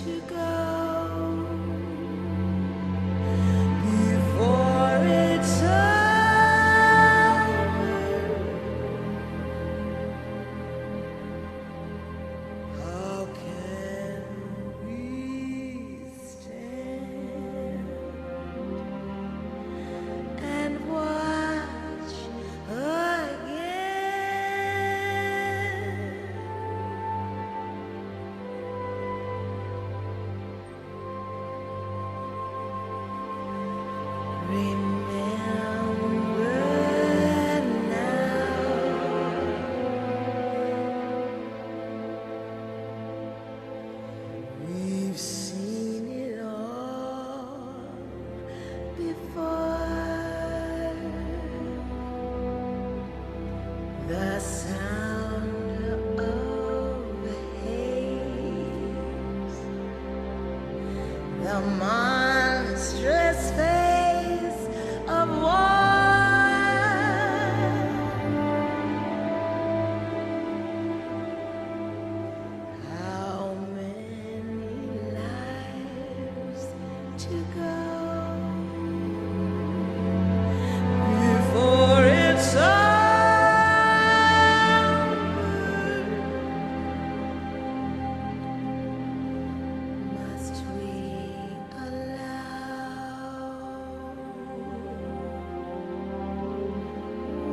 to go before it's over. How can we stand and watch again? Remember now, we've seen it all before. The sound of haze, the monstrous face of war. How many lives to go before it's over? Must we allow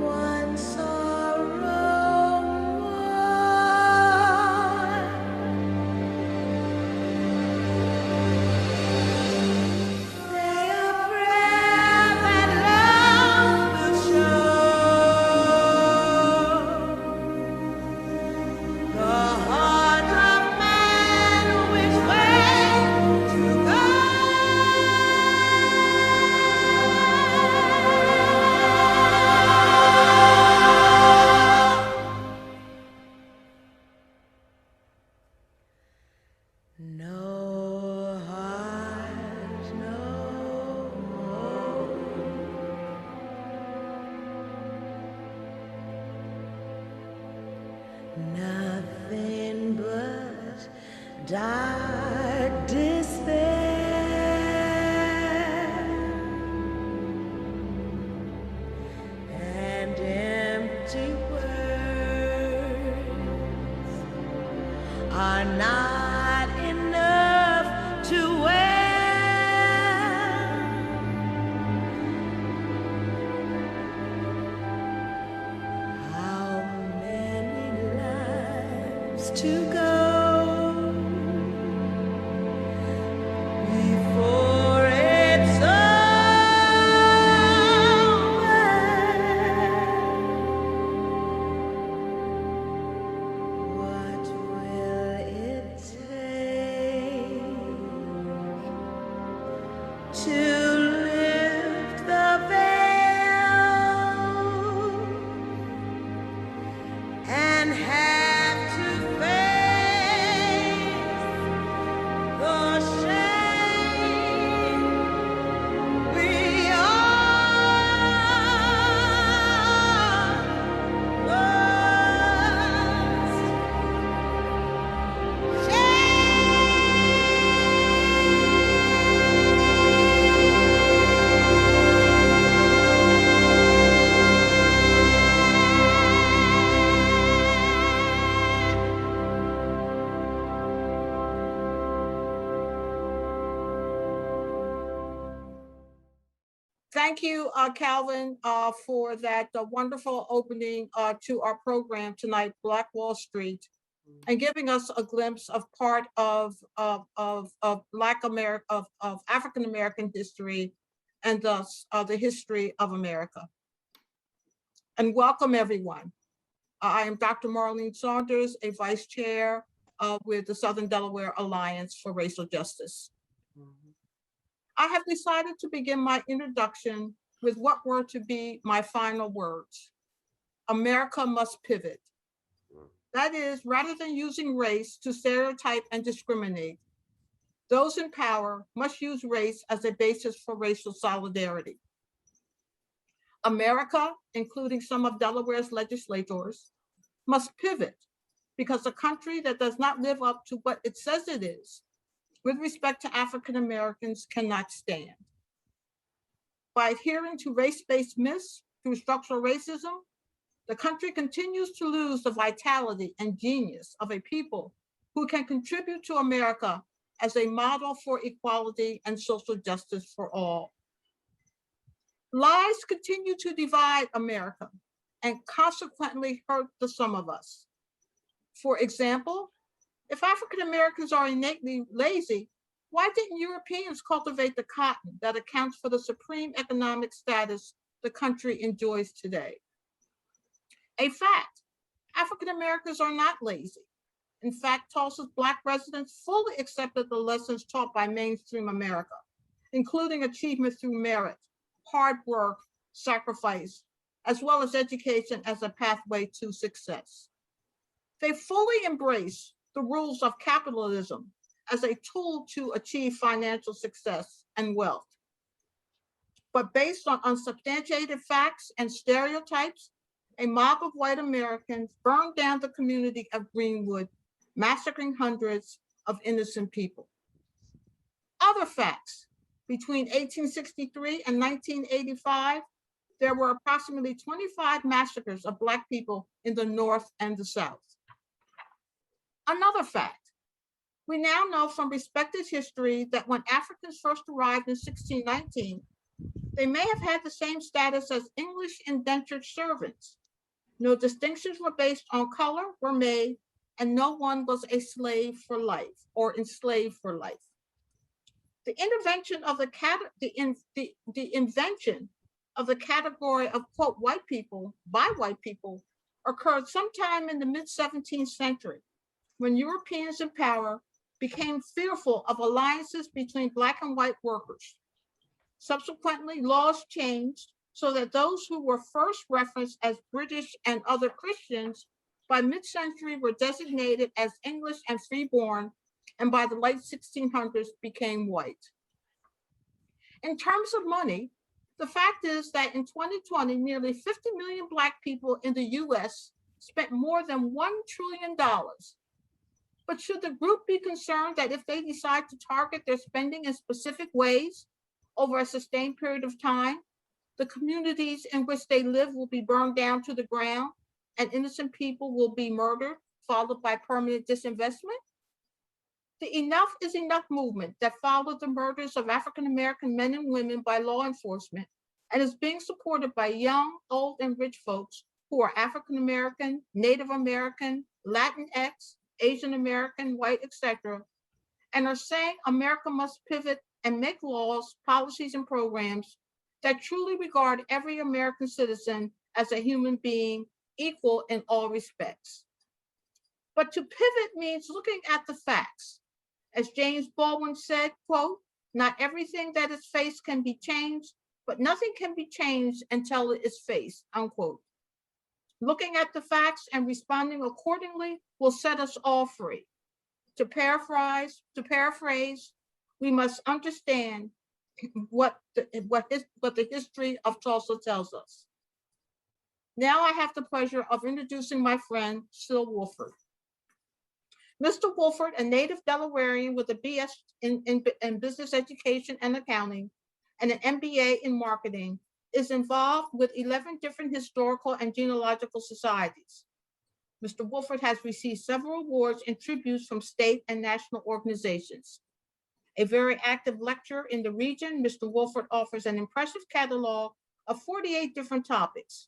one sorrow more? Say a prayer that love will show the heart of man which way to go. No heart, no hope. Nothing but dark despair and empty words are not enough to wear. How many lives to go before it's over? What will it take to lift the veil and have to face the shame we all must Thank you, Calvin, for that wonderful opening to our program tonight, Black Wall Street, and giving us a glimpse of part of Black America, of African American history, and thus the history of America. And welcome, everyone. I am Dr. Marlene Saunders, a vice chair with the Southern Delaware Alliance for Racial Justice. I have decided to begin my introduction with what were to be my final words. America must pivot. That is, rather than using race to stereotype and discriminate, those in power must use race as a basis for racial solidarity. America, including some of Delaware's legislators, must pivot because a country that does not live up to what it says it is with respect to African Americans cannot stand. By adhering to race-based myths through structural racism, the country continues to lose the vitality and genius of a people who can contribute to America as a model for equality and social justice for all. Lies continue to divide America and consequently hurt the sum of us. For example, if African Americans are innately lazy, why didn't Europeans cultivate the cotton that accounts for the supreme economic status the country enjoys today? A fact, African Americans are not lazy. In fact, Tulsa's Black residents fully accepted the lessons taught by mainstream America, including achievement through merit, hard work, sacrifice, as well as education as a pathway to success. They fully embrace the rules of capitalism as a tool to achieve financial success and wealth. But based on unsubstantiated facts and stereotypes, a mob of white Americans burned down the community of Greenwood, massacring hundreds of innocent people. Other facts, between 1863 and 1985, there were approximately 25 massacres of Black people in the North and the South. Another fact, we now know from respected history that when Africans first arrived in 1619, they may have had the same status as English indentured servants. No distinctions were based on color were made, and no one was a slave for life or enslaved for life. The invention of the category of quote white people by white people occurred sometime in the mid 17th century, when Europeans in power became fearful of alliances between Black and white workers. Subsequently, laws changed so that those who were first referenced as British and other Christians by mid-century were designated as English and freeborn, and by the late 1600s became white. In terms of money, the fact is that in 2020, nearly 50 million Black people in the US spent more than $1 trillion. But should the group be concerned that if they decide to target their spending in specific ways over a sustained period of time, the communities in which they live will be burned down to the ground and innocent people will be murdered, followed by permanent disinvestment? The Enough is Enough movement that followed the murders of African American men and women by law enforcement and is being supported by young, old, and rich folks who are African American, Native American, Latinx, Asian American, white, etc., and are saying America must pivot and make laws, policies, and programs that truly regard every American citizen as a human being equal in all respects. But to pivot means looking at the facts. As James Baldwin said, quote, not everything that is faced can be changed, but nothing can be changed until it is faced, unquote. Looking at the facts and responding accordingly will set us all free. To paraphrase, we must understand what the history of Tulsa tells us. Now I have the pleasure of introducing my friend, Syl Woolford. Mr. Woolford, a native Delawarean with a BS in business education and accounting and an MBA in marketing, is involved with 11 different historical and genealogical societies. Mr. Woolford has received several awards and tributes from state and national organizations. A very active lecturer in the region, Mr. Woolford offers an impressive catalog of 48 different topics.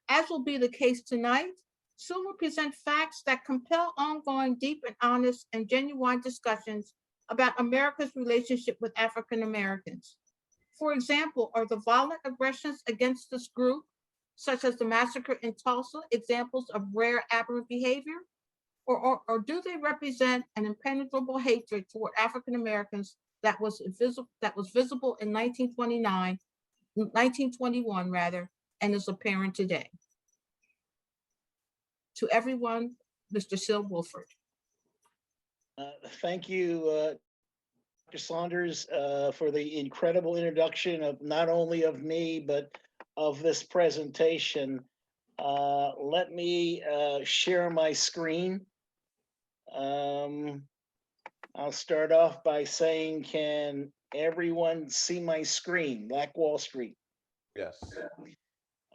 As will be the case tonight, Syl will present facts that compel ongoing, deep, and honest and genuine discussions about America's relationship with African Americans. For example, are the violent aggressions against this group, such as the massacre in Tulsa, examples of rare aberrant behavior? Or do they represent an impenetrable hatred toward African Americans that was visible in 1921 rather, and is apparent today? To everyone, Mr. Syl Woolford. Thank you, Dr. Saunders, for the incredible introduction of not only of me, but of this presentation. Let me share my screen. I'm I'll start off by saying, can everyone see my screen? Black Wall Street. Yes.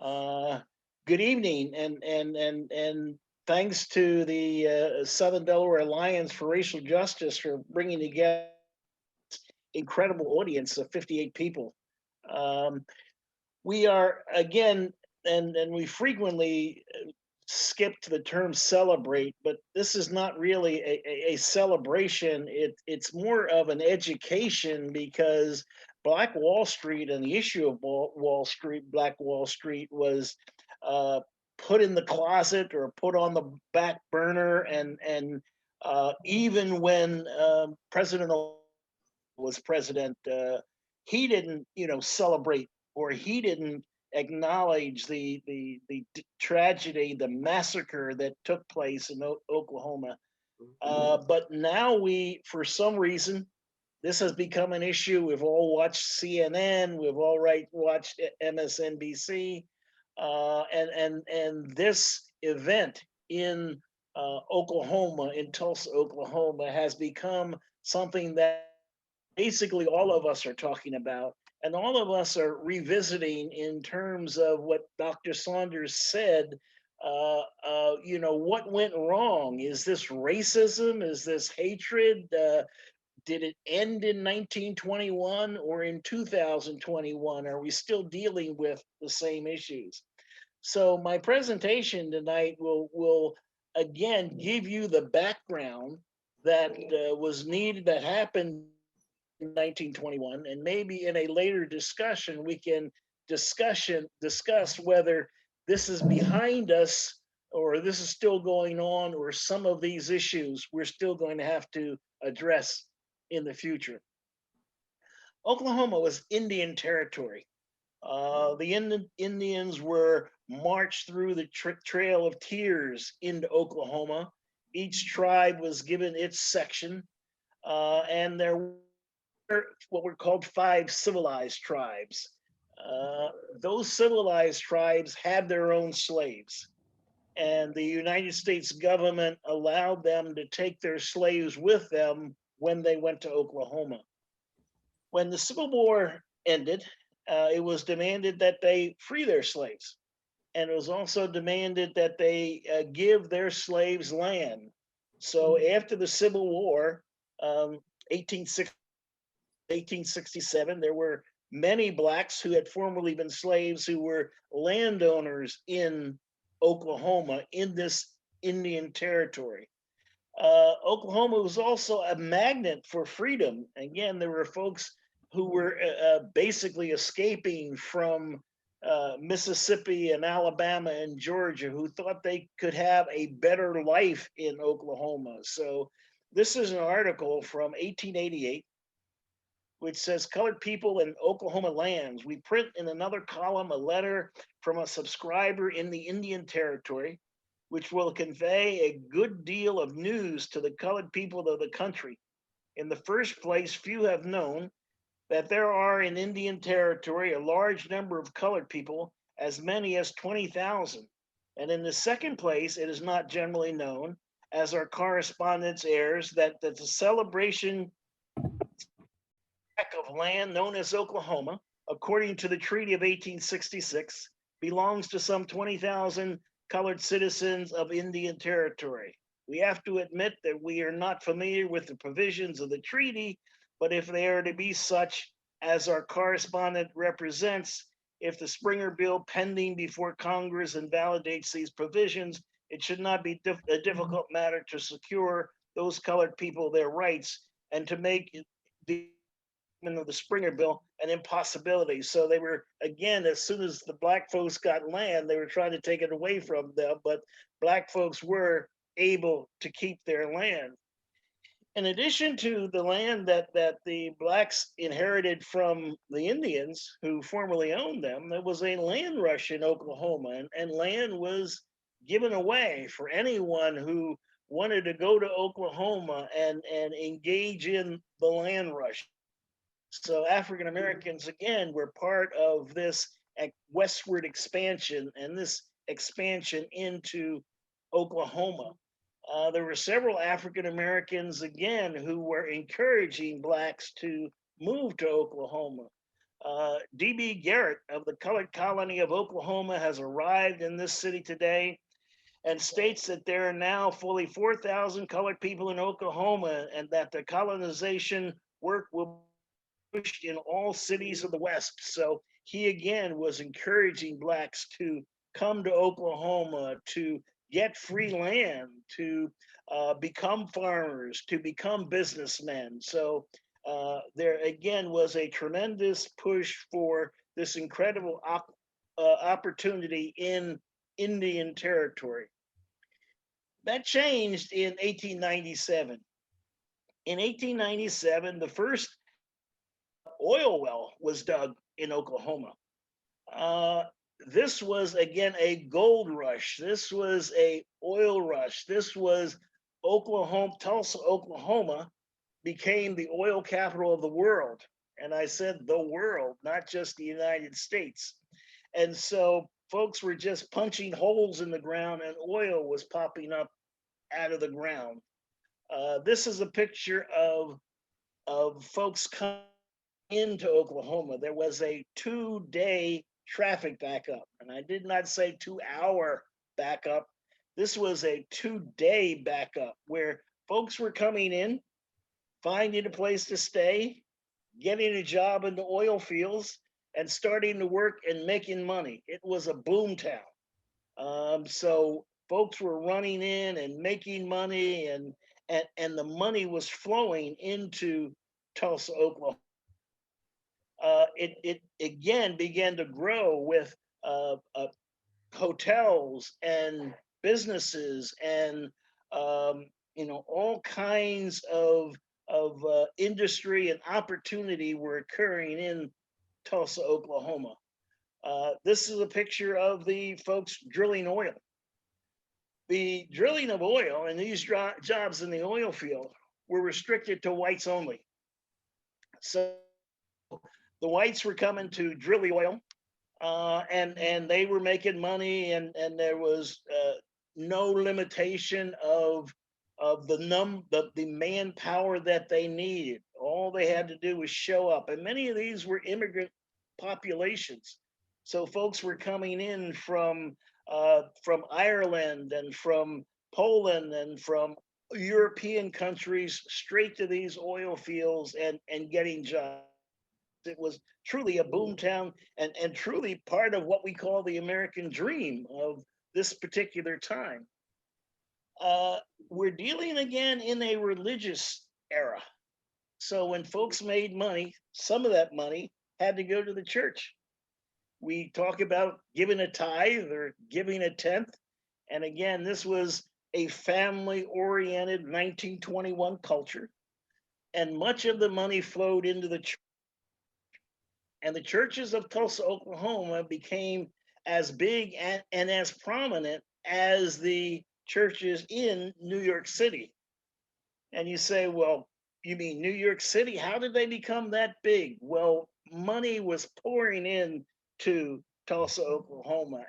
Uh, Good evening, and thanks to the Southern Delaware Alliance for Racial Justice for bringing together incredible audience of 58 people. Um, we are again, and we frequently skip to the term celebrate, but this is not really a celebration. It's more of an education, because Black Wall Street and the issue of Wall Street, Black Wall Street, was uh, put in the closet or put on the back burner, and even when President was president, he didn't, celebrate, or he didn't acknowledge the tragedy, the massacre that took place in Oklahoma. But now for some reason, this has become an issue. We've all watched CNN. We've all watched MSNBC, and this event in Oklahoma, in Tulsa, Oklahoma, has become something that basically all of us are talking about, and all of us are revisiting in terms of what Dr. Saunders said. What went wrong? Is this racism? Is this hatred? Did it end in 1921 or in 2021? Are we still dealing with the same issues? So my presentation tonight will again give you the background that was needed, that happened 1921, and maybe in a later discussion we can discuss whether this is behind us, or this is still going on, or some of these issues we're still going to have to address in the future. Oklahoma was Indian territory. The Indians were marched through the Trail of Tears into Oklahoma. Each tribe was given its section, and there what were called 5 civilized tribes. Those civilized tribes had their own slaves, and the United States government allowed them to take their slaves with them when they went to Oklahoma. When the Civil War ended, it was demanded that they free their slaves, and it was also demanded that they give their slaves land. So after the Civil War, 1867, there were many blacks who had formerly been slaves who were landowners in Oklahoma, in this Indian territory. Oklahoma was also a magnet for freedom. Again, there were folks who were basically escaping from Mississippi and Alabama and Georgia, who thought they could have a better life in Oklahoma. So this is an article from 1888, which says, colored people in Oklahoma lands. We print in another column a letter from a subscriber in the Indian Territory, which will convey a good deal of news to the colored people of the country. In the first place, few have known that there are in Indian Territory a large number of colored people, as many as 20,000. And in the second place, it is not generally known, as our correspondence airs, that the celebration of land known as Oklahoma, according to the Treaty of 1866, belongs to some 20,000 colored citizens of Indian Territory. We have to admit that we are not familiar with the provisions of the treaty, but if they are to be such as our correspondent represents, if the Springer Bill pending before Congress invalidates these provisions, it should not be a difficult matter to secure those colored people their rights and to make the of the Springer Bill an impossibility. So they were, again, as soon as the black folks got land, they were trying to take it away from them, but black folks were able to keep their land. In addition to the land that the blacks inherited from the Indians who formerly owned them, there was a land rush in Oklahoma, and land was given away for anyone who wanted to go to Oklahoma and engage in the land rush. So African Americans, again, were part of this westward expansion, and this expansion into Oklahoma. There were several African Americans, again, who were encouraging Blacks to move to Oklahoma. D.B. Garrett of the colored colony of Oklahoma has arrived in this city today and states that there are now fully 4,000 colored people in Oklahoma and that the colonization work will be pushed in all cities of the West. So he again was encouraging Blacks to come to Oklahoma, to get free land, to become farmers, to become businessmen. So there again was a tremendous push for this incredible opportunity in Indian territory. That changed in 1897. In 1897, the first oil well was dug in Oklahoma. Uh, this was again a gold rush. This was a oil rush. This was Oklahoma, Tulsa, Oklahoma became the oil capital of the world. And I said the world, not just the United States. And so folks were just punching holes in the ground and oil was popping up out of the ground. This is a picture of folks coming into Oklahoma. There was a 2-day traffic backup, and I did not say 2-hour backup. This was a 2-day backup where folks were coming in, finding a place to stay, getting a job in the oil fields, and starting to work and making money. It was a boom town. So folks were running in and making money, and the money was flowing into Tulsa, Oklahoma. It again began to grow with hotels and businesses and all kinds of industry and opportunity were occurring in Tulsa, Oklahoma. This is a picture of the folks drilling oil. The drilling of oil and these jobs in the oil field were restricted to whites only. So the whites were coming to drill the oil, and they were making money, and there was no limitation of the manpower that they needed. All they had to do was show up, and many of these were immigrant populations. So folks were coming in from Ireland and from Poland and from European countries straight to these oil fields and getting jobs. It was truly a boom town and truly part of what we call the American dream of this particular time. We're dealing again in a religious era. So when folks made money, some of that money had to go to the church. We talk about giving a tithe or giving a tenth. And again, this was a family oriented 1921 culture. And much of the money flowed into the church. And the churches of Tulsa, Oklahoma became as big and as prominent as the churches in New York City. And you say, well, you mean New York City? How did they become that big? Well, money was pouring in to Tulsa, Oklahoma.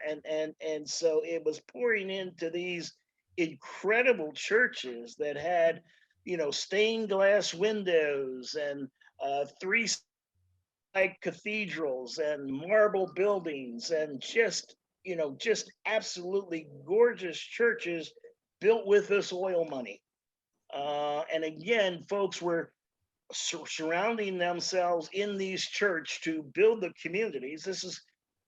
And so it was pouring into these incredible churches that had, stained glass windows and 3 like cathedrals and marble buildings and just absolutely gorgeous churches built with this oil money. And again, folks were surrounding themselves in these churches to build the communities. This is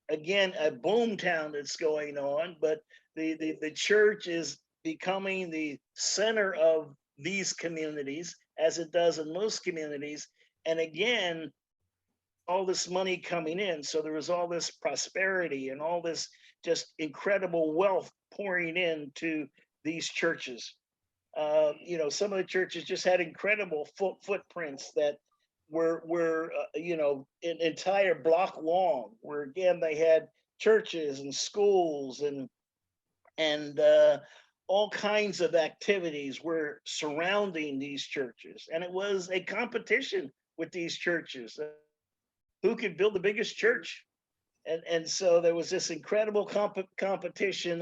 again a boom town that's going on, but the church is becoming the center of these communities, as it does in most communities. And again, all this money coming in. So there was all this prosperity and all this just incredible wealth pouring into these churches. Some of the churches just had incredible footprints that were an entire block long, where again they had churches and schools and all kinds of activities were surrounding these churches, and it was a competition with these churches. Who could build the biggest church? And so there was this incredible competition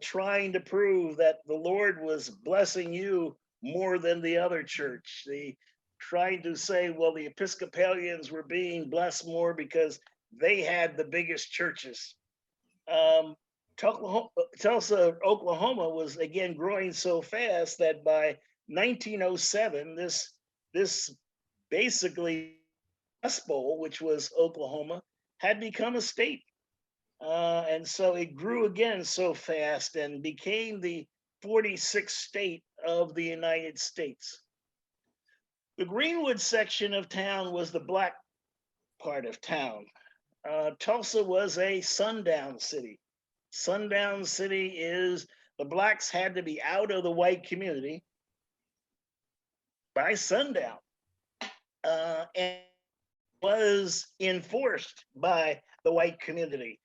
trying to prove that the Lord was blessing you more than the other church. The trying to say, well, the Episcopalians were being blessed more because they had the biggest churches. Um, Tulsa, Oklahoma was again growing so fast that by 1907, this basically Dust Bowl, which was Oklahoma, had become a state. And so it grew again so fast and became the 46th state of the United States. The Greenwood section of town was the black part of town. Tulsa was a sundown city. Sundown city is the blacks had to be out of the white community by sundown, and was enforced by the white community.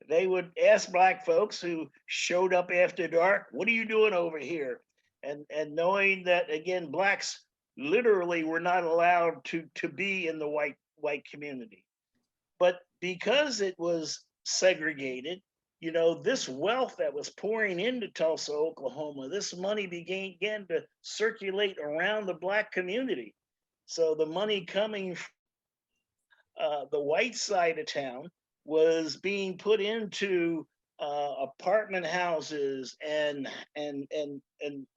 They would ask black folks who showed up after dark, "What are you doing over here?" And knowing that again, blacks literally were not allowed to be in the white community. But because it was segregated, you know, this wealth that was pouring into Tulsa, Oklahoma, this money began to circulate around the black community. So the money coming from the white side of town was being put into apartment houses and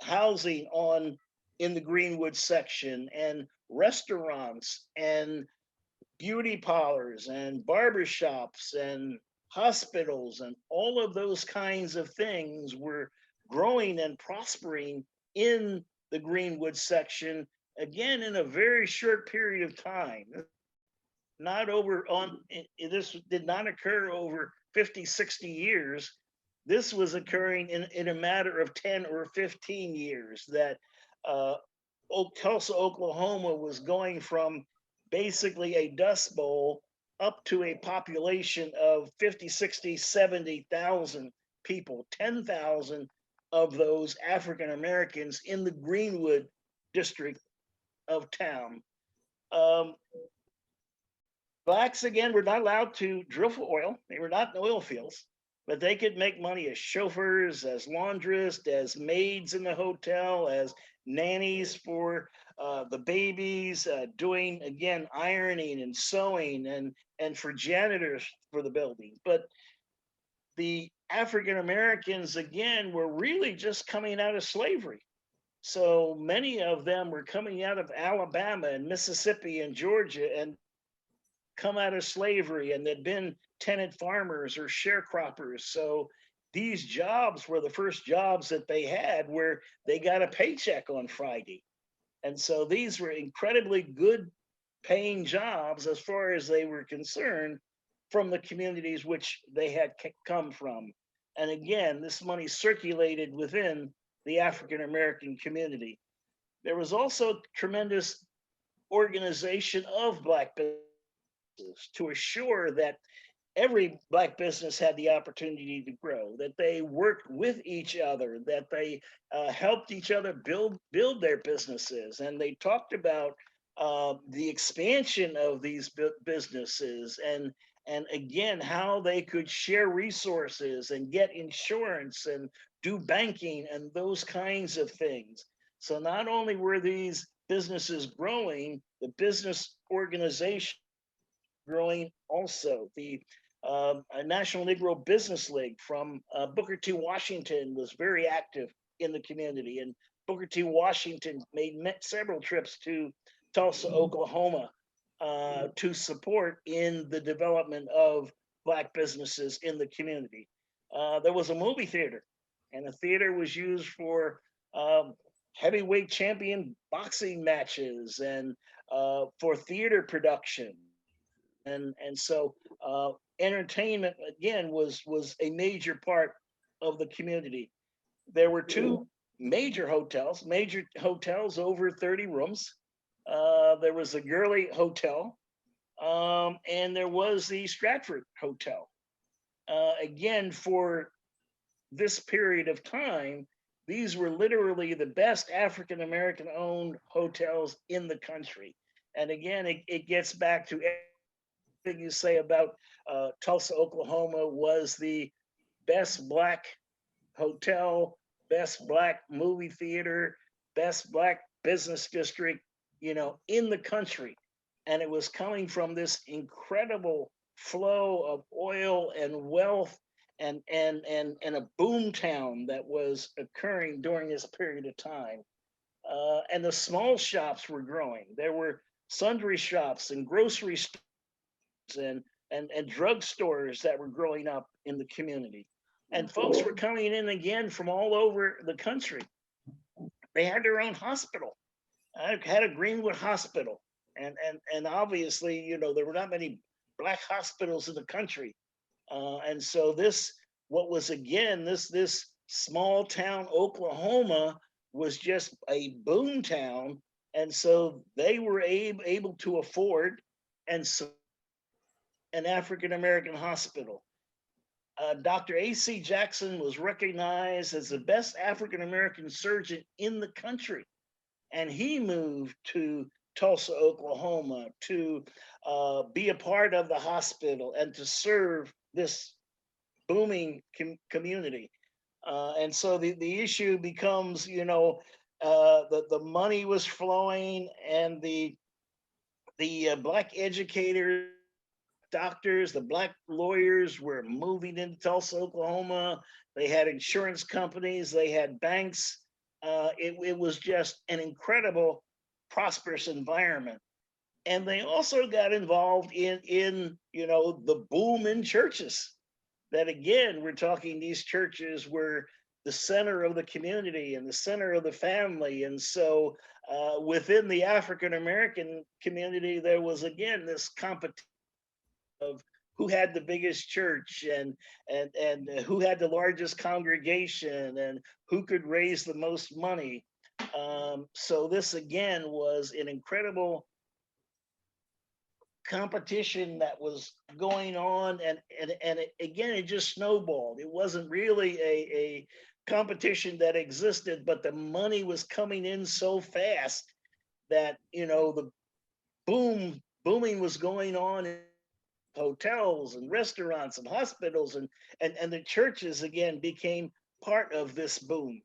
housing on in the Greenwood section, and restaurants and beauty parlors and barbershops and hospitals, and all of those kinds of things were growing and prospering in the Greenwood section again in a very short period of time. Not over on this did not occur over 50, 60 years. This was occurring in a matter of 10 or 15 years that uh, Tulsa, Oklahoma was going from basically a dust bowl up to a population of 50, 60, 70,000 people, 10,000 of those African Americans in the Greenwood district of town. Um, Blacks, again, were not allowed to drill for oil. They were not in oil fields, but they could make money as chauffeurs, as laundresses, as maids in the hotel, as nannies for the babies, doing, again, ironing and sewing, and for janitors for the building. But the African Americans, again, were really just coming out of slavery. So many of them were coming out of Alabama and Mississippi and Georgia and come out of slavery, and they'd been tenant farmers or sharecroppers. So these jobs were the first jobs that they had where they got a paycheck on Friday. And so these were incredibly good paying jobs as far as they were concerned from the communities which they had come from. And again, this money circulated within the African American community. There was also tremendous organization of black business to assure that every black business had the opportunity to grow, that they worked with each other, that they helped each other build their businesses, and they talked about the expansion of these businesses, and again how they could share resources and get insurance and do banking and those kinds of things. So not only were these businesses growing, the business organization growing also. The National Negro Business League from Booker T. Washington was very active in the community, and Booker T. Washington made several trips to Tulsa, Oklahoma, to support in the development of black businesses in the community. There was a movie theater, and the theater was used for heavyweight champion boxing matches and for theater production. And so entertainment again was a major part of the community. There were two major hotels over 30 rooms. There was the Gurley Hotel, and there was the Stratford Hotel. Again, for this period of time, these were literally the best African American owned hotels in the country. And again, it gets back to everything you say about Tulsa, Oklahoma was the best black hotel, best black movie theater, best black business district, in the country. And it was coming from this incredible flow of oil and wealth and a boom town that was occurring during this period of time. And the small shops were growing. There were sundry shops and grocery stores and drugstores that were growing up in the community. And folks were coming in again from all over the country. They had their own hospital. I had a Greenwood hospital. And obviously, there were not many black hospitals in the country. And so what was again, this small town, Oklahoma, was just a boom town. And so they were able to afford and an African-American hospital. Dr. A.C. Jackson was recognized as the best African-American surgeon in the country. And he moved to Tulsa, Oklahoma to be a part of the hospital and to serve this booming community. And so the issue becomes, the money was flowing and the black educators, doctors, the black lawyers were moving into Tulsa, Oklahoma. They had insurance companies, they had banks. It was just an incredible, prosperous environment. And they also got involved in the boom in churches. That again, we're talking these churches were the center of the community and the center of the family. And so within the African American community, there was again this competition of who had the biggest church and who had the largest congregation and who could raise the most money. So this again was an incredible competition that was going on, and again it just snowballed. It wasn't really a competition that existed, but the money was coming in so fast that the booming was going on in hotels and restaurants and hospitals, and the churches again became part of this boom.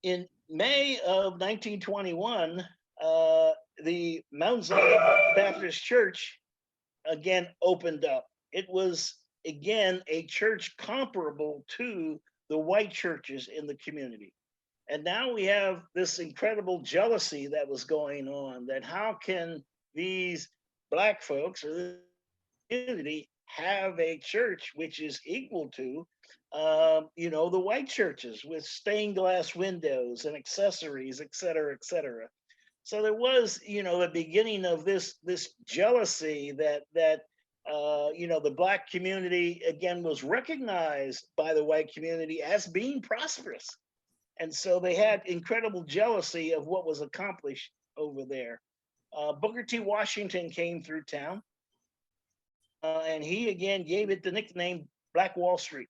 In May of 1921, the Mount Zion Baptist Church again opened up. It was again a church comparable to the white churches in the community. And now we have this incredible jealousy that was going on, that how can these black folks or the community have a church which is equal to the white churches with stained glass windows and accessories, et cetera, et cetera. So there was, the beginning of this jealousy that the black community again was recognized by the white community as being prosperous, and so they had incredible jealousy of what was accomplished over there. Booker T. Washington came through town, and he again gave it the nickname Black Wall Street,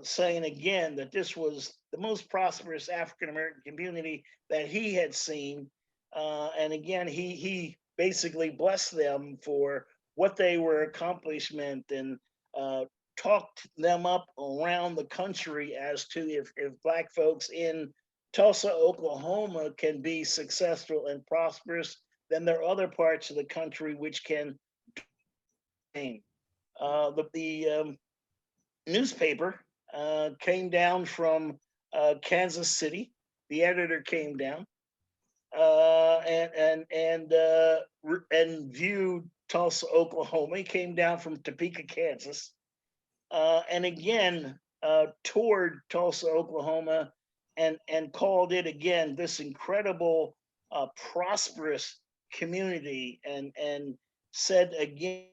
saying again that this was the most prosperous African American community that he had seen. And again, he basically blessed them for what they were accomplishment and talked them up around the country as to if black folks in Tulsa, Oklahoma can be successful and prosperous, then there are other parts of the country which can. The newspaper came down from Kansas City. The editor came down and viewed Tulsa, Oklahoma. He came down from Topeka, Kansas, and again toured Tulsa, Oklahoma, and called it again this incredible, prosperous community, and said again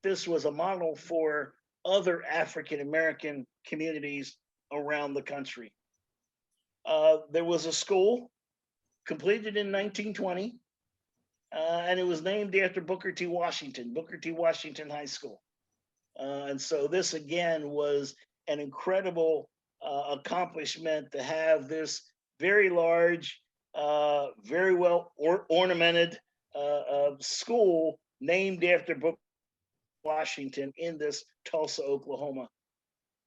this was a model for other African American communities around the country. There was a school completed in 1920, and it was named after Booker T. Washington, Booker T. Washington High School. And so this again was an incredible accomplishment to have this very large, very well ornamented school named after Booker T. Washington in this Tulsa, Oklahoma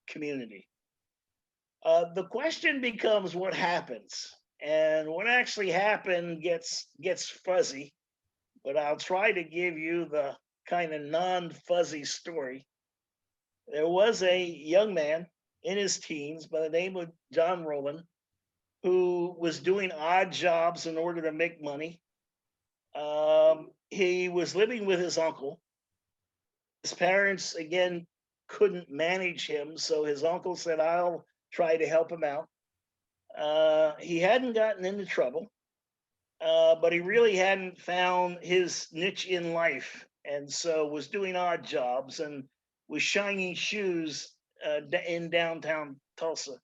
community. The question becomes what happens, and what actually happened gets fuzzy. But I'll try to give you the kind of non-fuzzy story. There was a young man in his teens by the name of John Rowland who was doing odd jobs in order to make money. He was living with his uncle. His parents, again, couldn't manage him, so his uncle said, I'll try to help him out. He hadn't gotten into trouble, but he really hadn't found his niche in life, and so was doing odd jobs and was shining shoes in downtown Tulsa.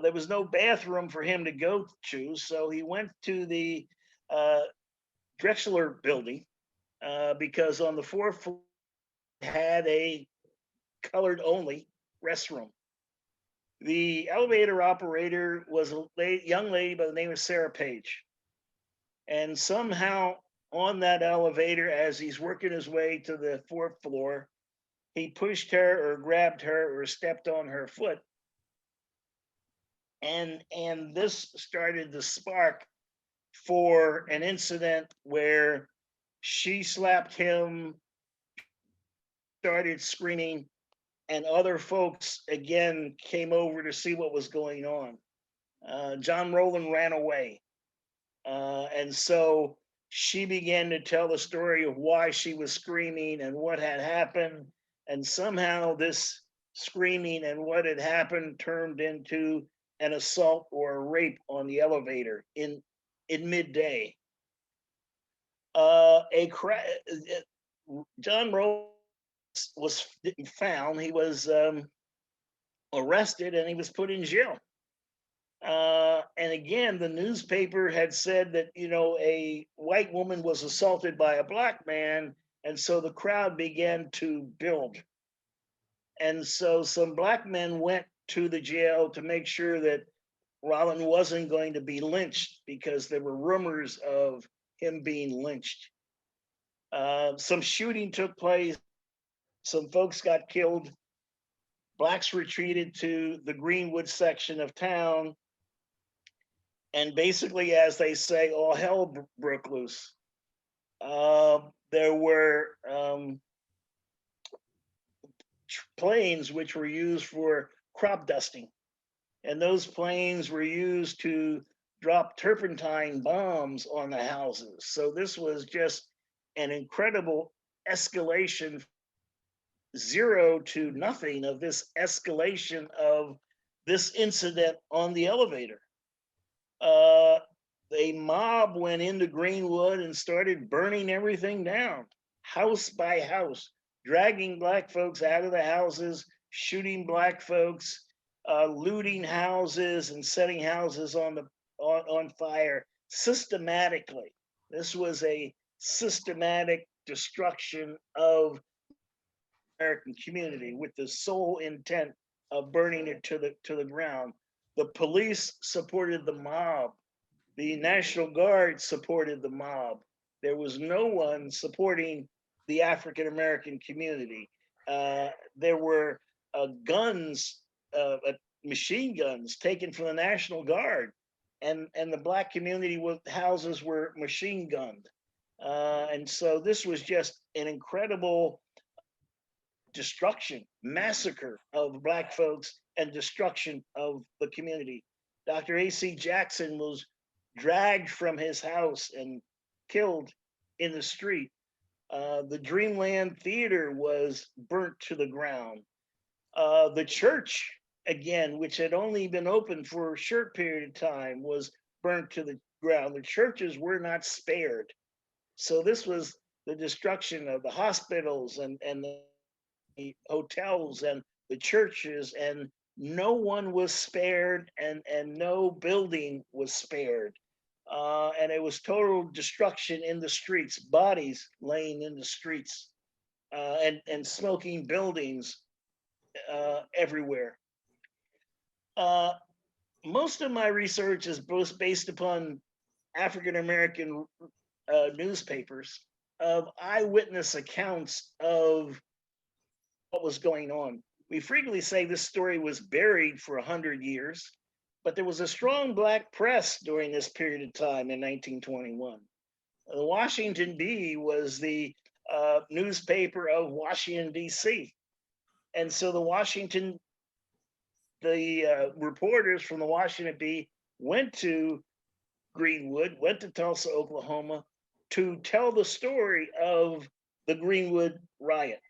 There was no bathroom for him to go to, so he went to the uh, Drexler building because on the fourth floor had a colored only restroom. The elevator operator was a young lady by the name of Sarah Page. And somehow on that elevator, as he's working his way to the fourth floor, he pushed her or grabbed her or stepped on her foot. And this started the spark for an incident where she slapped him, started screaming, and other folks again came over to see what was going on. John Rowland ran away. And so she began to tell the story of why she was screaming and what had happened. And somehow this screaming and what had happened turned into an assault or a rape on the elevator in midday. John Rowland was found. He was arrested and he was put in jail. And again, the newspaper had said that, a white woman was assaulted by a black man. And so the crowd began to build. And so some black men went to the jail to make sure that Rollin wasn't going to be lynched because there were rumors of him being lynched. Some shooting took place. Some folks got killed. Blacks retreated to the Greenwood section of town. And basically, as they say, all hell broke loose. There were planes which were used for crop dusting. And those planes were used to drop turpentine bombs on the houses. So this was just an incredible escalation, 0 to nothing of this escalation of this incident on the elevator. A mob went into Greenwood and started burning everything down, house by house, dragging black folks out of the houses, shooting black folks, looting houses and setting houses on fire systematically. This was a systematic destruction of the American community with the sole intent of burning it to the ground. The police supported the mob. The National Guard supported the mob. There was no one supporting the African American community. There were guns, machine guns taken from the National Guard, and the black community houses were machine gunned. And so this was just an incredible destruction, massacre of black folks and destruction of the community. Dr. A.C. Jackson was dragged from his house and killed in the street. The Dreamland Theater was burnt to the ground. The church, again, which had only been open for a short period of time, was burnt to the ground. The churches were not spared. So this was the destruction of the hospitals and the hotels and the churches, and no one was spared, and no building was spared. And it was total destruction in the streets, bodies laying in the streets, and smoking buildings everywhere. Most of my research is both based upon African American newspapers of eyewitness accounts of what was going on. We frequently say this story was buried for 100 years, but there was a strong Black press during this period of time in 1921. The Washington Bee was the newspaper of Washington, D.C. And so the reporters from the Washington Bee went to Greenwood, went to Tulsa, Oklahoma, to tell the story of the Greenwood riot.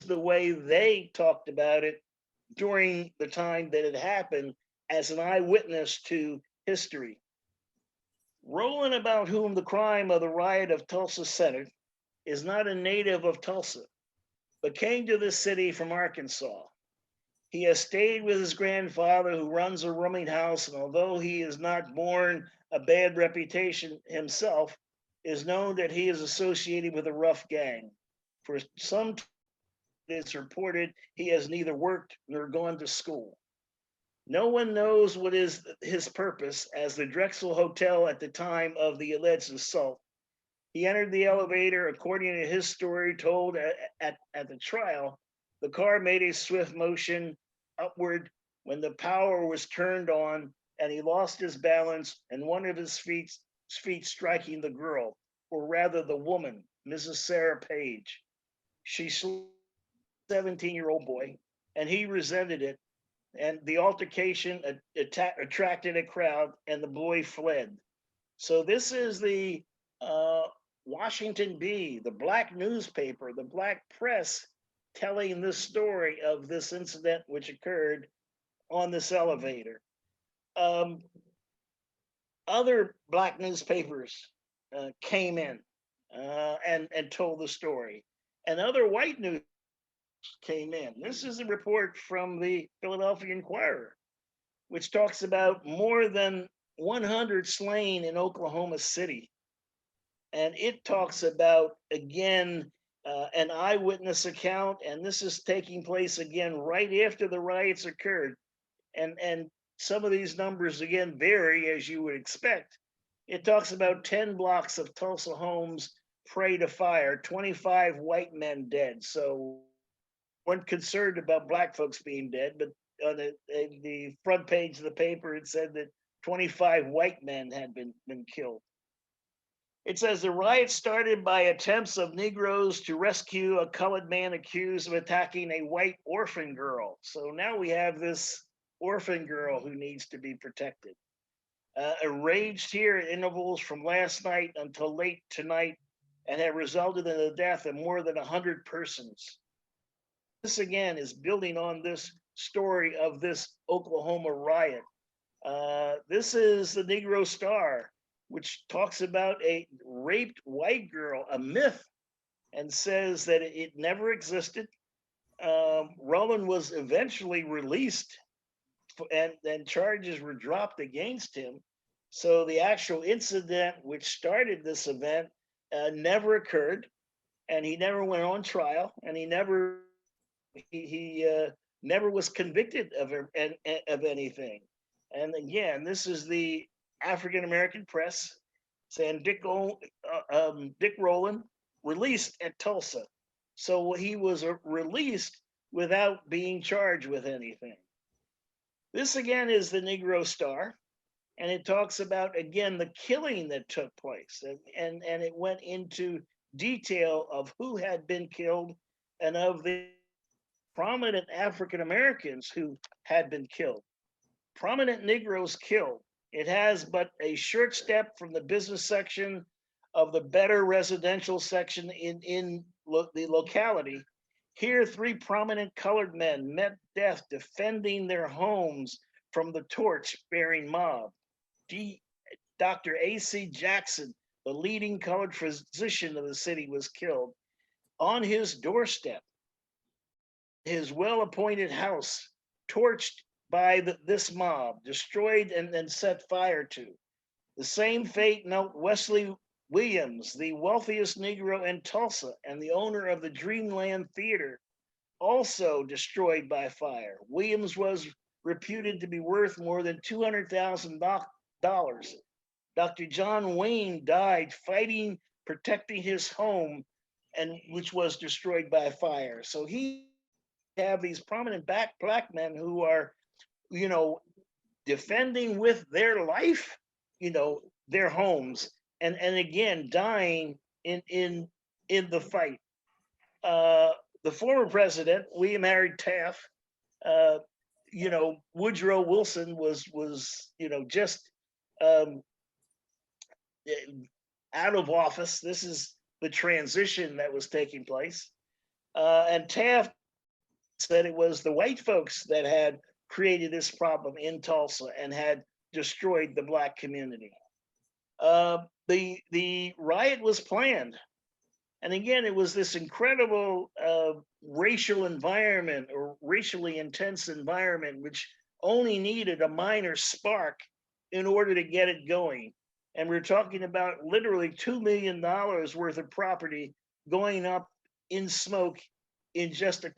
The way they talked about it during the time that it happened as an eyewitness to history. Rowland, about whom the crime of the riot of Tulsa centered, is not a native of Tulsa, but came to this city from Arkansas. He has stayed with his grandfather, who runs a rooming house, and although he is not born a bad reputation himself, is known that he is associated with a rough gang. For some time, it's reported he has neither worked nor gone to school. No one knows what is his purpose, as the Drexel Hotel at the time of the alleged assault. He entered the elevator, according to his story told at the trial. The car made a swift motion upward when the power was turned on, and he lost his balance and one of his feet striking the girl, or rather the woman, Mrs. Sarah Page. She slew a 17-year-old boy, and he resented it. And the altercation attracted a crowd, and the boy fled. So this is the Washington Bee, the Black newspaper, the Black press, telling this story of this incident which occurred on this elevator. Other Black newspapers came in and told the story, and other white news came in. This is a report from the Philadelphia Inquirer, which talks about more than 100 slain in Oklahoma City. And it talks about, again, an eyewitness account, and this is taking place again right after the riots occurred. And some of these numbers again vary, as you would expect. It talks about 10 blocks of Tulsa homes prey to fire, 25 white men dead. So weren't concerned about Black folks being dead, but on the front page of the paper, it said that 25 white men had been killed. It says the riot started by attempts of Negroes to rescue a colored man accused of attacking a white orphan girl. So now we have this orphan girl who needs to be protected. It raged here at intervals from last night until late tonight, and have resulted in the death of more than 100 persons. This again is building on this story of this Oklahoma riot. This is the Negro Star, which talks about a raped white girl, a myth, and says that it never existed. Rowland was eventually released, and charges were dropped against him. So the actual incident which started this event never occurred, and he never went on trial, and he never was convicted of anything. And again, this is the African American press saying Dick Rowland released at Tulsa. So he was released without being charged with anything. This again is the Negro Star, and it talks about, again, the killing that took place. And it went into detail of who had been killed and of the prominent African Americans who had been killed. Prominent Negroes killed. It has but a short step from the business section of the better residential section in the locality. Here, 3 prominent colored men met death defending their homes from the torch-bearing mob. Dr. A.C. Jackson, the leading colored physician of the city, was killed. On his doorstep, his well-appointed house, torched by this mob, destroyed and then set fire to. The same fate knelt Wesley Williams, the wealthiest Negro in Tulsa and the owner of the Dreamland Theater, also destroyed by fire. Williams was reputed to be worth more than $200,000. Dr. John Wayne died fighting, protecting his home, and which was destroyed by fire. So he have these prominent black men who are, you know, defending with their life, you know, their homes, and again dying in the fight. Uh, the former president, William Henry Taft, uh, you know, Woodrow Wilson was you know, just um, out of office. This is the transition that was taking place, and Taft said it was the white folks that had created this problem in Tulsa and had destroyed the black community. The riot was planned, and again, it was this incredible racial environment or racially intense environment, which only needed a minor spark in order to get it going. And we're talking about literally $2 million worth of property going up in smoke in just a.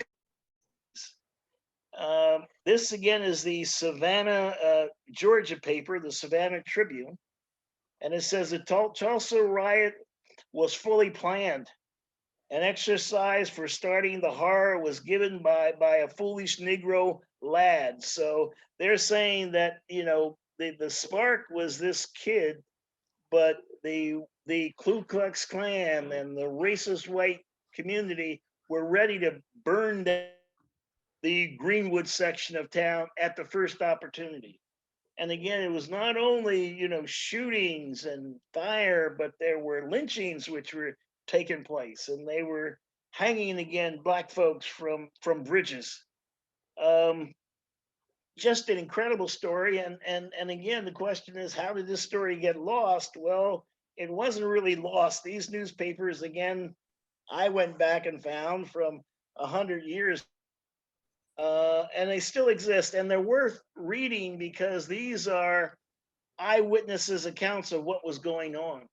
This again is the Savannah, Georgia paper, the Savannah Tribune, and it says the Tulsa riot was fully planned. An exercise for starting the horror was given by a foolish Negro lad. So they're saying that, you know, the spark was this kid, but the Ku Klux Klan and the racist white community were ready to burn down the Greenwood section of town at the first opportunity. And again, it was not only, you know, shootings and fire, but there were lynchings which were taking place, and they were hanging again black folks from bridges. Um, just an incredible story, and again, the question is, how did this story get lost? Well, it wasn't really lost. These newspapers, again, I went back and found from 100 years, and they still exist, and they're worth reading because these are eyewitnesses accounts of what was going on.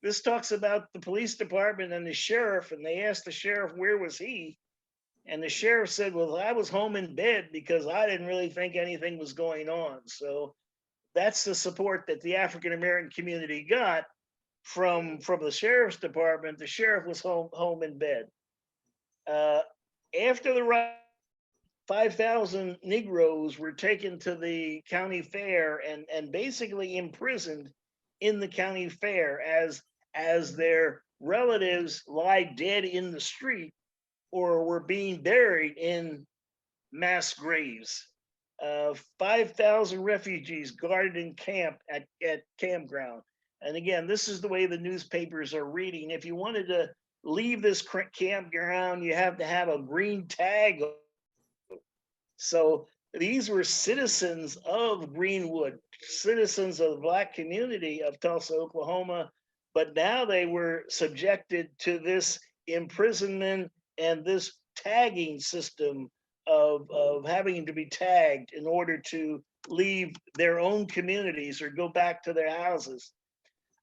This talks about the police department and the sheriff, and they asked the sheriff where was he, and the sheriff said, well, I was home in bed because I didn't really think anything was going on. So that's the support that the African American community got from the sheriff's department. The sheriff was home in bed. After the riot, 5,000 Negroes were taken to the county fair and basically imprisoned in the county fair as their relatives lie dead in the street or were being buried in mass graves. 5,000 refugees guarded in camp at campground. And again, this is the way the newspapers are reading. If you wanted to leave this campground, you have to have a green tag. So these were citizens of Greenwood, citizens of the black community of Tulsa, Oklahoma, but now they were subjected to this imprisonment and this tagging system of having to be tagged in order to leave their own communities or go back to their houses.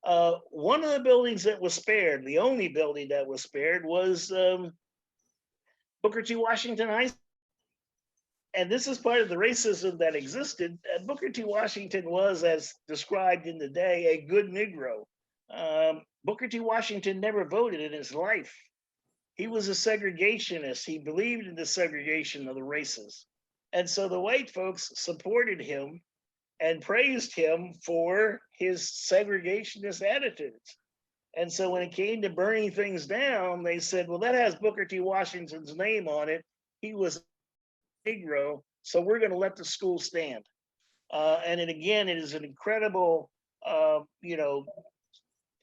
One of the buildings that was spared, the only building that was spared, was Booker T. Washington High School. And this is part of the racism that existed. Booker T. Washington was, as described in the day, a good Negro. Booker T. Washington never voted in his life. He was a segregationist. He believed in the segregation of the races. And so the white folks supported him and praised him for his segregationist attitudes. And so when it came to burning things down, they said, well, that has Booker T. Washington's name on it. He was Negro, so we're going to let the school stand. And again, it is an incredible, you know,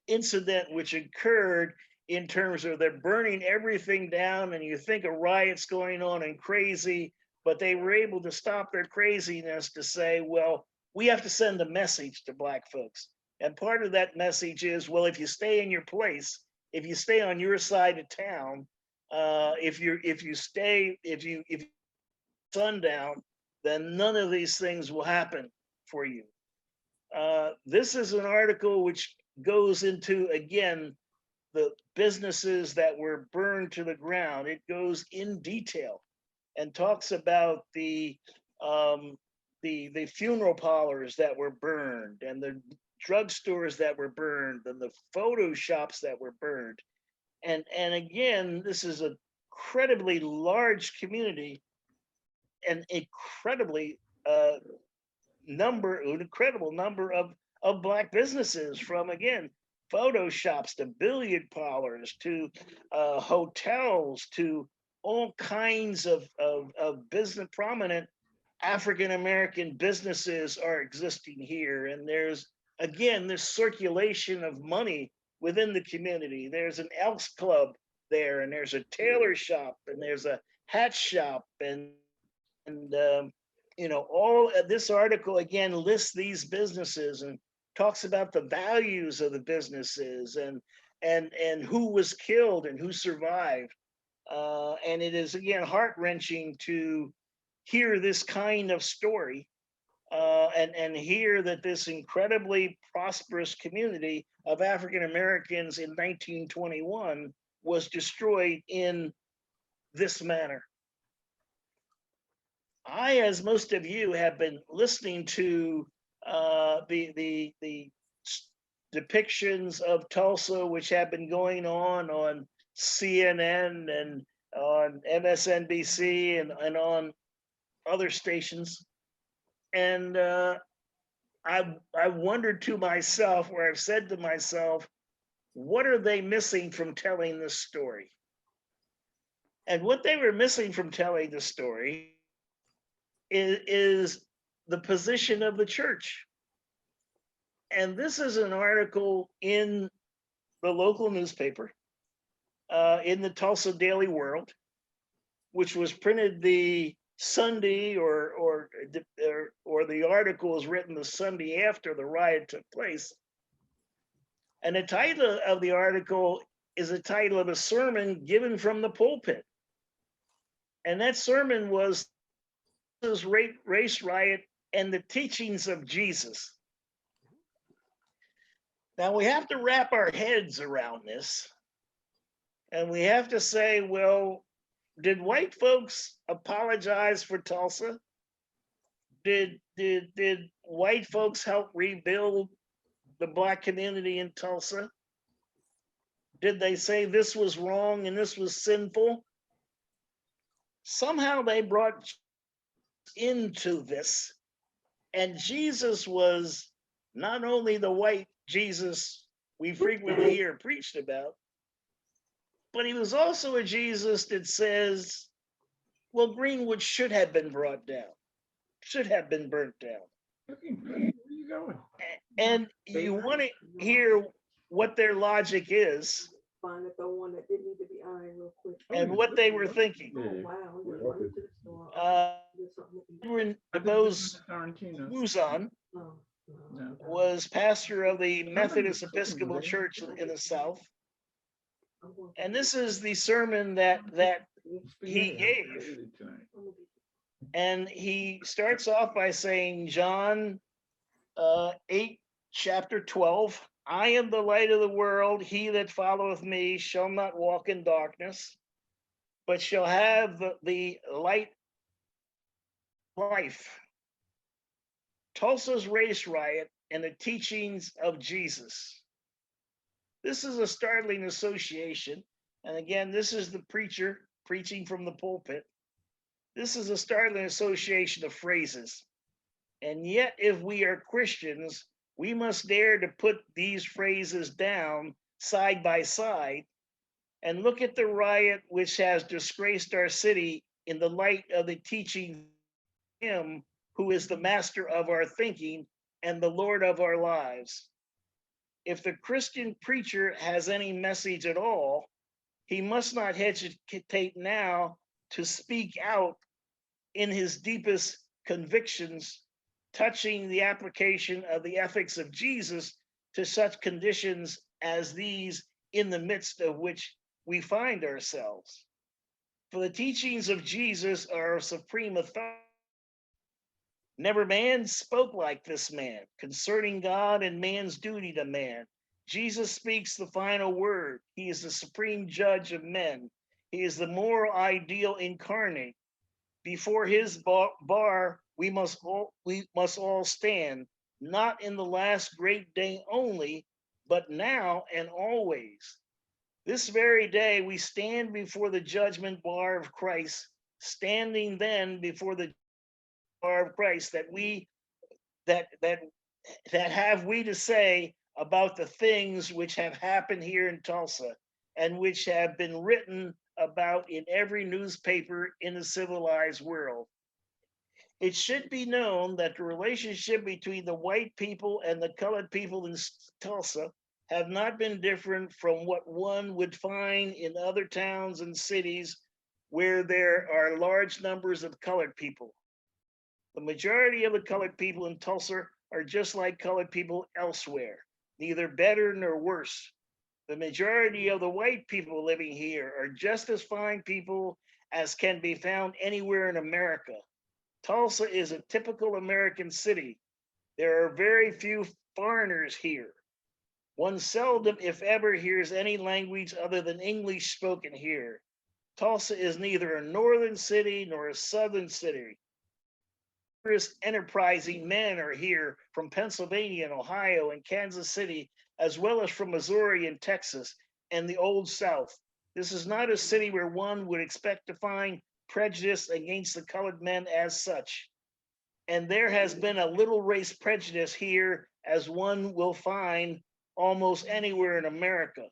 incident which occurred in terms of they're burning everything down, and you think a riot's going on and crazy, but they were able to stop their craziness to say, well, we have to send a message to black folks. And part of that message is, well, if you stay in your place, if you stay on your side of town, if you sundown, then none of these things will happen for you. This is an article which goes into, again, the businesses that were burned to the ground. It goes in detail and talks about the funeral parlors that were burned and the drugstores that were burned and the photo shops that were burned. And again, this is an incredibly large community an incredibly incredible number of Black businesses, from, again, photo shops to billiard parlors to hotels to all kinds of business, prominent African American businesses are existing here. And there's, again, this circulation of money within the community. There's an Elks Club there, and there's a tailor shop, and there's a hat shop, and all this article again lists these businesses and talks about the values of the businesses, and who was killed and who survived. And it is, again, heart-wrenching to hear this kind of story, and hear that this incredibly prosperous community of African Americans in 1921 was destroyed in this manner. I, as most of you, have been listening to the depictions of Tulsa, which have been going on CNN and on MSNBC and on other stations. And I wondered to myself, or I've said to myself, what are they missing from telling this story? And what they were missing from telling the story is the position of the church. And this is an article in the local newspaper, in the Tulsa Daily World, which was printed the Sunday, or the article was written the Sunday after the riot took place. And the title of the article is the title of a sermon given from the pulpit. And that sermon was this race riot and the teachings of Jesus. Now we have to wrap our heads around this, and we have to say, well, did white folks apologize for Tulsa? Did white folks help rebuild the Black community in Tulsa? Did they say this was wrong and this was sinful? Somehow they brought into this, and Jesus was not only the white Jesus we frequently hear preached about, but he was also a Jesus that says, well, Greenwood should have been brought down, should have been burnt down. Where are you going? And you want to hear what their logic is Find the one that didn't need to be ironed real quick. and what they were thinking. Oh, wow. You're running to the store. There's something to eat. Those Tarantino. Luzon Oh, No. was pastor of the Methodist Episcopal Church in the South. I'm going to- And this is the sermon that he gave. And he starts off by saying, John 8, chapter 12, I am the light of the world. He that followeth me shall not walk in darkness, but shall have the light life. Tulsa's race riot and the teachings of Jesus. This is a startling association. And again, this is the preacher preaching from the pulpit. This is a startling association of phrases. And yet, if we are Christians, we must dare to put these phrases down side by side and look at the riot which has disgraced our city in the light of the teaching of him who is the master of our thinking and the Lord of our lives. If the Christian preacher has any message at all, he must not hesitate now to speak out in his deepest convictions, touching the application of the ethics of Jesus to such conditions as these in the midst of which we find ourselves. For the teachings of Jesus are of supreme authority. Never man spoke like this man concerning God and man's duty to man. Jesus speaks the final word. He is the supreme judge of men. He is the moral ideal incarnate. Before his bar, we must all stand, not in the last great day only, but now and always. This very day we stand before the judgment bar of Christ, standing then before the bar of Christ, that have we to say about the things which have happened here in Tulsa and which have been written about in every newspaper in the civilized world. It should be known that the relationship between the white people and the colored people in Tulsa have not been different from what one would find in other towns and cities where there are large numbers of colored people. The majority of the colored people in Tulsa are just like colored people elsewhere, neither better nor worse. The majority of the white people living here are just as fine people as can be found anywhere in America. Tulsa is a typical American city. There are very few foreigners here. One seldom, if ever, hears any language other than English spoken here. Tulsa is neither a northern city nor a southern city. Enterprising men are here from Pennsylvania and Ohio and Kansas City, as well as from Missouri and Texas and the Old South. This is not a city where one would expect to find prejudice against the colored men as such. And there has been a little race prejudice here, as one will find almost anywhere in America.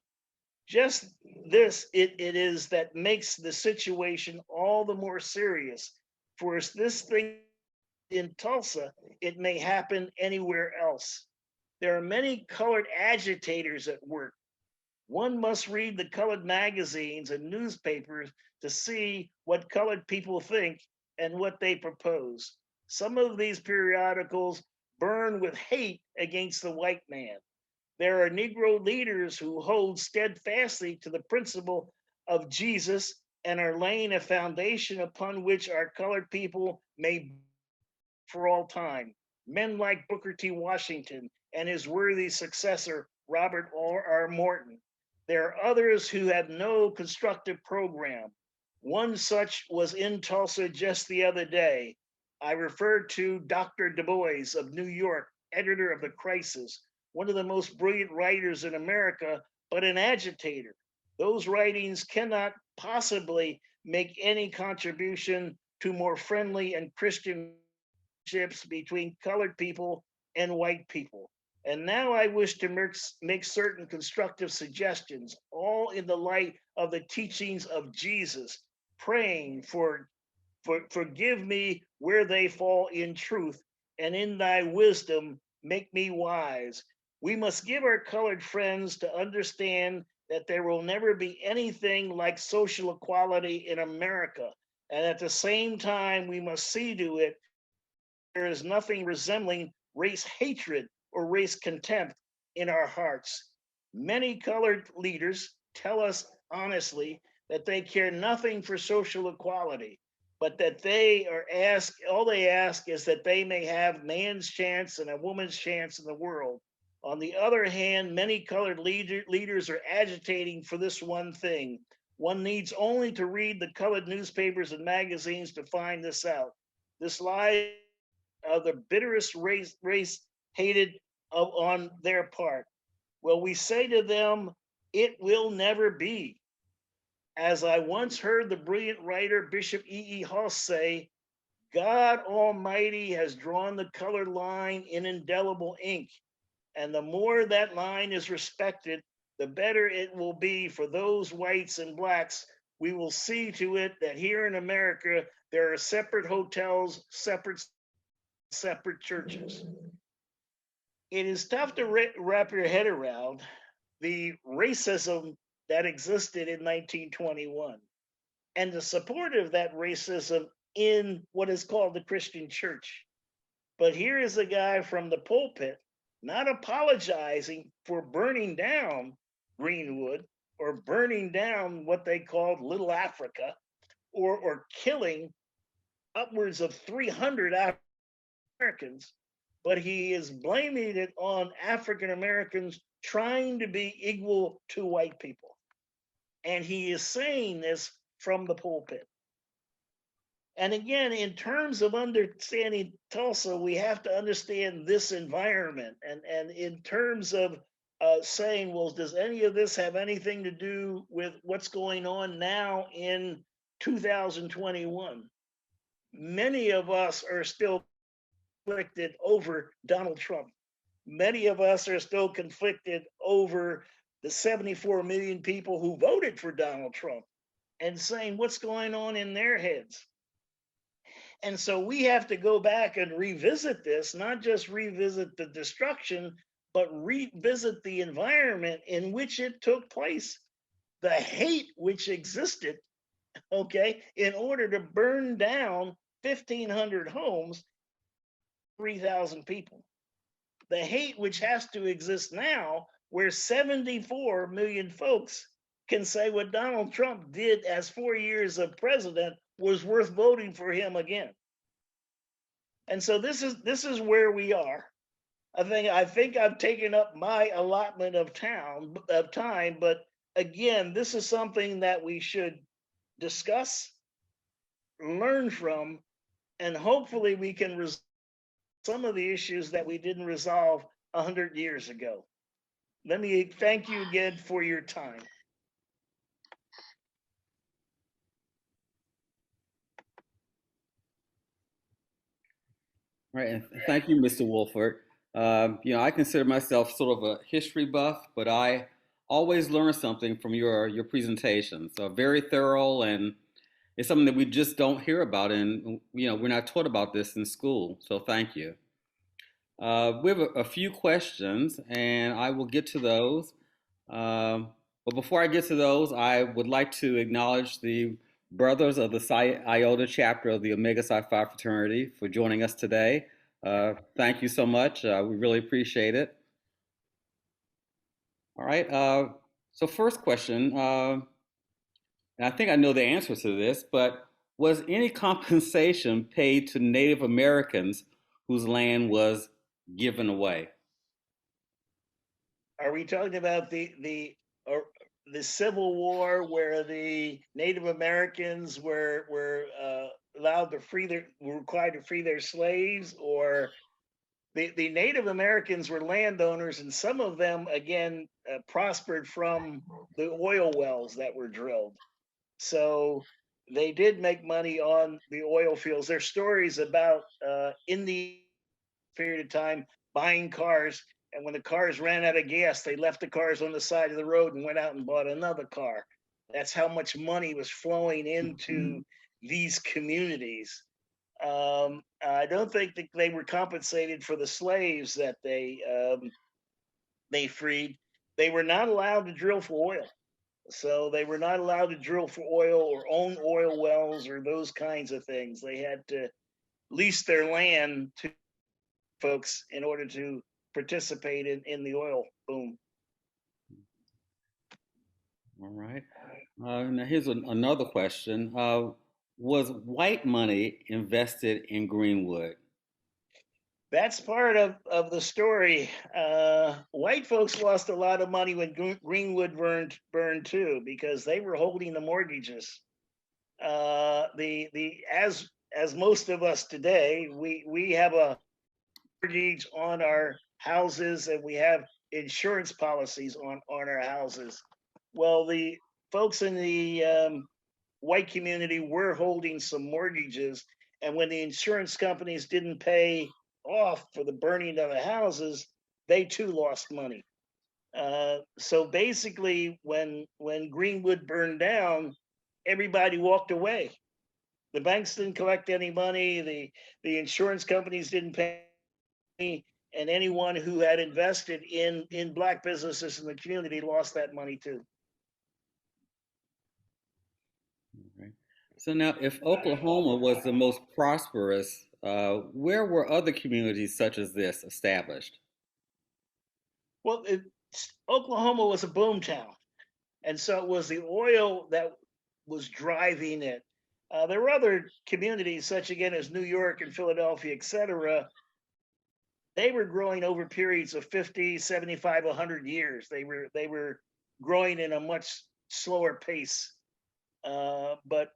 Just this it is that makes the situation all the more serious. For if this thing in Tulsa, it may happen anywhere else. There are many colored agitators at work. One must read the colored magazines and newspapers to see what colored people think and what they propose. Some of these periodicals burn with hate against the white man. There are Negro leaders who hold steadfastly to the principle of Jesus and are laying a foundation upon which our colored people may for all time. Men like Booker T. Washington and his worthy successor, Robert R. Morton. There are others who have no constructive program. One such was in Tulsa just the other day. I referred to Dr. Du Bois of New York, editor of The Crisis, one of the most brilliant writers in America, but an agitator. Those writings cannot possibly make any contribution to more friendly and Christian relationships between colored people and white people. And now I wish to make certain constructive suggestions, all in the light of the teachings of Jesus, praying for forgive me where they fall in truth, and in thy wisdom make me wise. We must give our colored friends to understand that there will never be anything like social equality in America. And at the same time, we must see to it there is nothing resembling race hatred or race contempt in our hearts. Many colored leaders tell us honestly that they care nothing for social equality, but that all they ask is that they may have man's chance and a woman's chance in the world. On the other hand, many colored leaders are agitating for this one thing. One needs only to read the colored newspapers and magazines to find this out. This lies of the bitterest race hated on their part. Well, we say to them, it will never be. As I once heard the brilliant writer Bishop E. Hoss say, God Almighty has drawn the colored line in indelible ink, and the more that line is respected, the better it will be for those whites and blacks. We will see to it that here in America, there are separate hotels, separate churches. It is tough to wrap your head around the racism that existed in 1921 and the support of that racism in what is called the Christian church. But here is a guy from the pulpit not apologizing for burning down Greenwood or burning down what they called Little Africa or killing upwards of 300 Americans, but he is blaming it on African Americans trying to be equal to white people. And he is saying this from the pulpit. And again, in terms of understanding Tulsa, we have to understand this environment. And in terms of saying, well, does any of this have anything to do with what's going on now in 2021. Many of us are still conflicted over Donald Trump. Many of us are still conflicted over the 74 million people who voted for Donald Trump and saying what's going on in their heads. And so we have to go back and revisit this, not just revisit the destruction, but revisit the environment in which it took place, the hate which existed, okay, in order to burn down 1,500 homes, 3,000 people. The hate which has to exist now, where 74 million folks can say what Donald Trump did as 4 years of president was worth voting for him again. And so this is where we are. I think I've taken up my allotment of time, but again, this is something that we should discuss, learn from, and hopefully we can resolve some of the issues that we didn't resolve 100 years ago. Let me thank you again for your time. Right, and thank you, Mr. Woolford. I consider myself sort of a history buff, but I always learn something from your presentations. So very thorough, and it's something that we just don't hear about, and we're not taught about this in school. So thank you. We have a few questions, and I will get to those. But before I get to those, I would like to acknowledge the brothers of the Psi Iota chapter of the Omega Psi Phi fraternity for joining us today. Thank you so much. We really appreciate it. All right. So first question, and I think I know the answer to this, but was any compensation paid to Native Americans whose land was given away? Are we talking about the Civil War where the Native Americans were allowed to were required to free their slaves, or the Native Americans were landowners, and some of them again prospered from the oil wells that were drilled. So they did make money on the oil fields. There's stories about in the period of time buying cars, and when the cars ran out of gas, they left the cars on the side of the road and went out and bought another car. That's how much money was flowing into these communities. I don't think that they were compensated for the slaves that they freed. They were not allowed to drill for oil. So they were not allowed to drill for oil or own oil wells or those kinds of things. They had to lease their land to folks in order to participate in the oil boom. All right. Now here's another question. Was white money invested in Greenwood? That's part of the story. White folks lost a lot of money when Greenwood burned too, because they were holding the mortgages. As most of us today, we have a mortgage on our houses, and we have insurance policies on our houses. Well, the folks in the white community were holding some mortgages, and when the insurance companies didn't pay off for the burning of the houses, they too lost money. So basically, when Greenwood burned down, everybody walked away. The banks didn't collect any money. The insurance companies didn't pay, and anyone who had invested in Black businesses in the community lost that money too. Okay. So now, if Oklahoma was the most prosperous, where were other communities such as this established? Well, Oklahoma was a boom town, and so it was the oil that was driving it. There were other communities, such again as New York and Philadelphia, et cetera. They were growing over periods of 50, 75, 100 years. They were growing in a much slower pace. But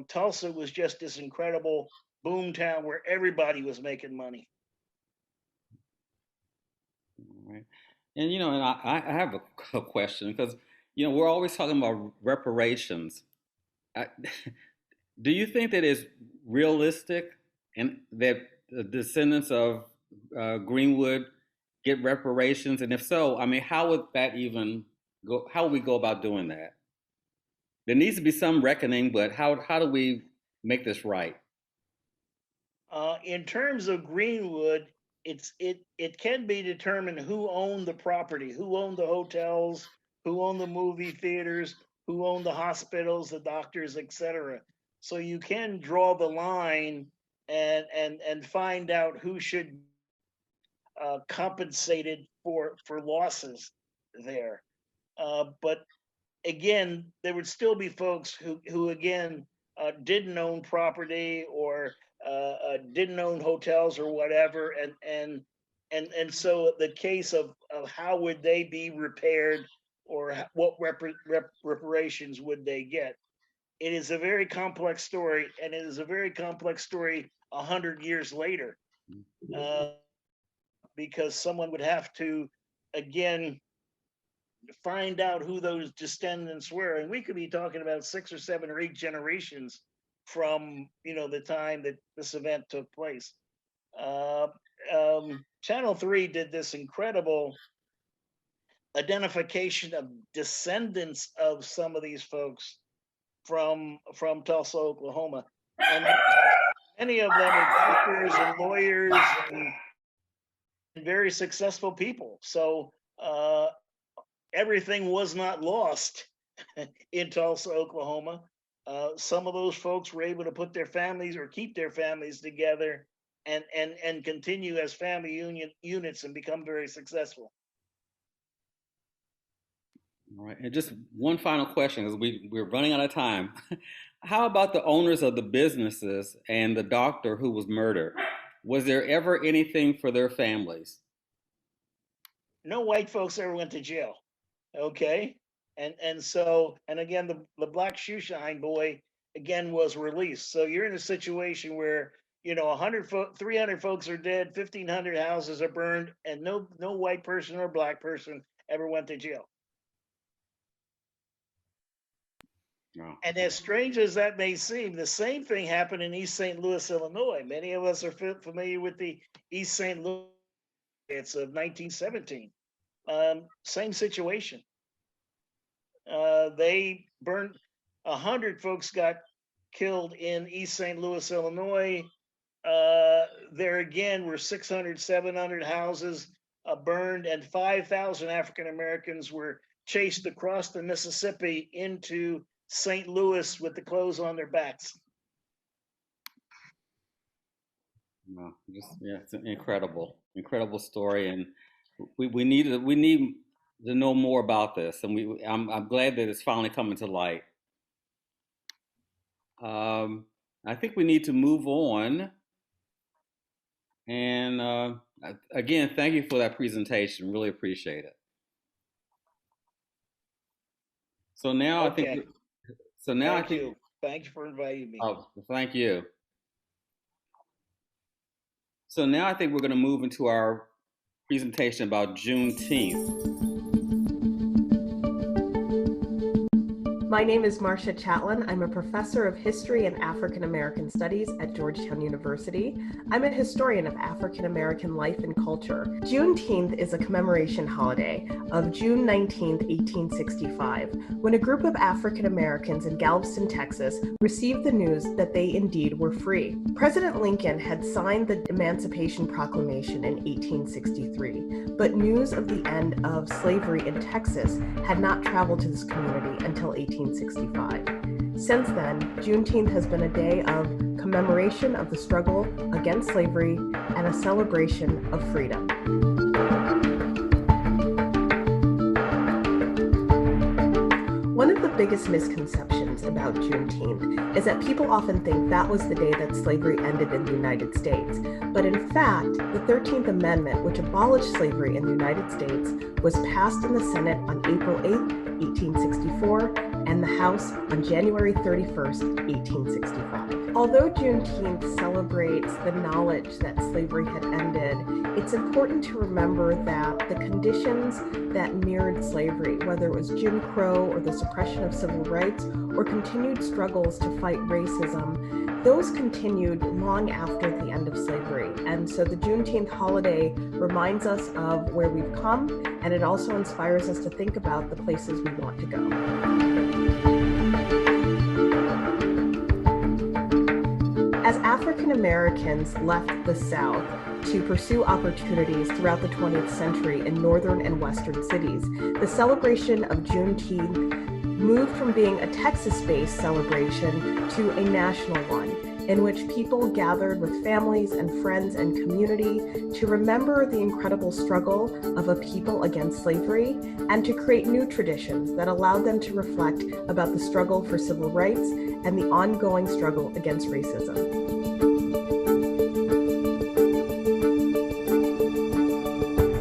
Tulsa was just this incredible boom town where everybody was making money. All right. And I have a question because we're always talking about reparations. I, Do you think that it's realistic and that the descendants of Greenwood get reparations? And if so, I mean, how would that even go? How would we go about doing that? There needs to be some reckoning, but how do we make this right? In terms of Greenwood, it can be determined who owned the property, who owned the hotels, who owned the movie theaters, who owned the hospitals, the doctors, etc. So you can draw the line and find out who should compensated for losses there. But again, there would still be folks who again didn't own property or didn't own hotels or whatever, and so the case of how would they be repaired or what reparations would they get? It is a very complex story, and it is a very complex story 100 years later, because someone would have to again find out who those descendants were, and we could be talking about 6 or 7 or 8 generations from the time that this event took place. Channel 3 did this incredible identification of descendants of some of these folks from Tulsa, Oklahoma, and many of them are doctors and lawyers and very successful people. So everything was not lost in Tulsa, Oklahoma. Some of those folks were able to put their families or keep their families together and continue as family units and become very successful. All right, and just one final question, because we're running out of time. How about the owners of the businesses and the doctor who was murdered? Was there ever anything for their families? No white folks ever went to jail. Okay. And so, and again, the black shoeshine boy again was released. So you're in a situation where 300 folks are dead, 1,500 houses are burned, and no white person or black person ever went to jail. No. And as strange as that may seem, the same thing happened in East St. Louis, Illinois. Many of us are familiar with the East St. Louis riots of 1917. Same situation. They burned 100 folks got killed in East St. Louis, Illinois. There again were 600, 700 houses burned, and 5,000 African Americans were chased across the Mississippi into St. Louis with the clothes on their backs. No, it's an incredible story, and we need to know more about this, and I'm glad that it's finally coming to light. I think we need to move on, and again, thank you for that presentation. Really appreciate it. So now Okay. I think. Thank you for inviting me. Oh, thank you. So now I think we're going to move into our presentation about Juneteenth. My name is Marcia Chatlin. I'm a professor of history and African American studies at Georgetown University. I'm a historian of African American life and culture. Juneteenth is a commemoration holiday of June 19, 1865, when a group of African Americans in Galveston, Texas, received the news that they indeed were free. President Lincoln had signed the Emancipation Proclamation in 1863, but news of the end of slavery in Texas had not traveled to this community until 1865. Since then, Juneteenth has been a day of commemoration of the struggle against slavery and a celebration of freedom. One of the biggest misconceptions about Juneteenth is that people often think that was the day that slavery ended in the United States. But in fact, the 13th Amendment, which abolished slavery in the United States, was passed in the Senate on April 8, 1864, and the House on January 31st, 1865. Although Juneteenth celebrates the knowledge that slavery had ended, it's important to remember that the conditions that mirrored slavery, whether it was Jim Crow or the suppression of civil rights or continued struggles to fight racism, those continued long after the end of slavery. And so the Juneteenth holiday reminds us of where we've come, and it also inspires us to think about the places we want to go. As African Americans left the South to pursue opportunities throughout the 20th century in northern and western cities, the celebration of Juneteenth moved from being a Texas-based celebration to a national one, in which people gathered with families and friends and community to remember the incredible struggle of a people against slavery and to create new traditions that allowed them to reflect about the struggle for civil rights and the ongoing struggle against racism.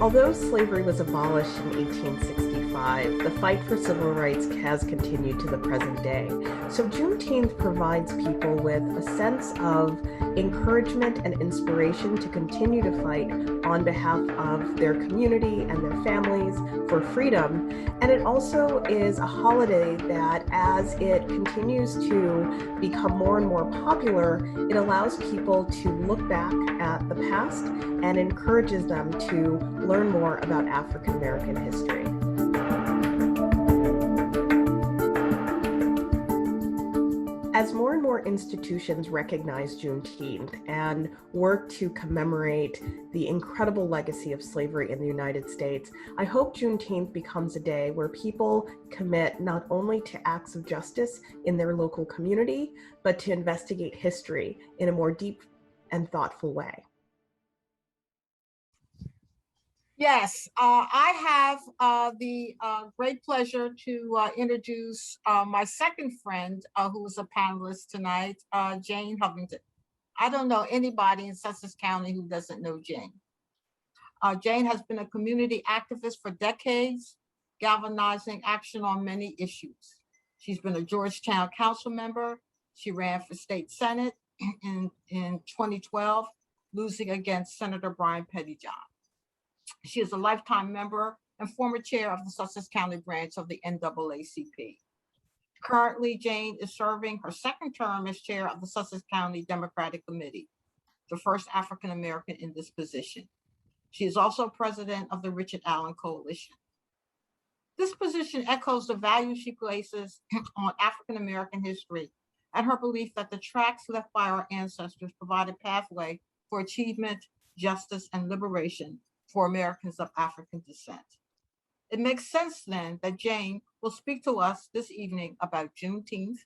Although slavery was abolished in 1865, the fight for civil rights has continued to the present day. So Juneteenth provides people with a sense of encouragement and inspiration to continue to fight on behalf of their community and their families for freedom. And it also is a holiday that, as it continues to become more and more popular, it allows people to look back at the past and encourages them to learn more about African American history. As more and more institutions recognize Juneteenth and work to commemorate the incredible legacy of slavery in the United States, I hope Juneteenth becomes a day where people commit not only to acts of justice in their local community, but to investigate history in a more deep and thoughtful way. Yes, I have the great pleasure to introduce my second friend who is a panelist tonight, Jane Hovington. I don't know anybody in Sussex County who doesn't know Jane. Jane has been a community activist for decades, galvanizing action on many issues. She's been a Georgetown council member. She ran for state senate in 2012, losing against Senator Brian Pettyjohn. She is a lifetime member and former chair of the Sussex County branch of the NAACP. Currently, Jane is serving her second term as chair of the Sussex County Democratic Committee, the first African American in this position. She is also president of the Richard Allen Coalition. This position echoes the value she places on African American history and her belief that the tracks left by our ancestors provide a pathway for achievement, justice, and liberation for Americans of African descent. It makes sense then that Jane will speak to us this evening about Juneteenth,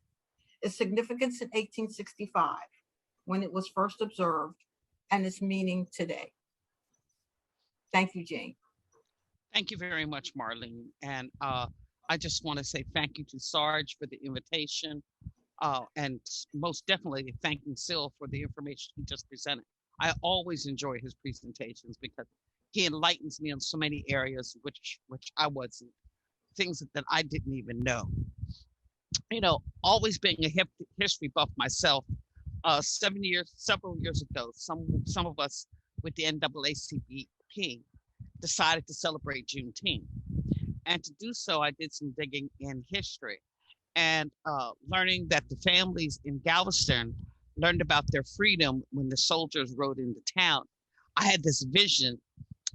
its significance in 1865, when it was first observed, and its meaning today. Thank you, Jane. Thank you very much, Marlene. And I just want to say thank you to SDARJ for the invitation, and most definitely thanking Syl for the information he just presented. I always enjoy his presentations because he enlightens me on so many areas which I wasn't, things that I didn't even know. You know, always being a history buff myself, several years ago, some of us with the NAACP decided to celebrate Juneteenth. And to do so, I did some digging in history and learning that the families in Galveston learned about their freedom when the soldiers rode into town. I had this vision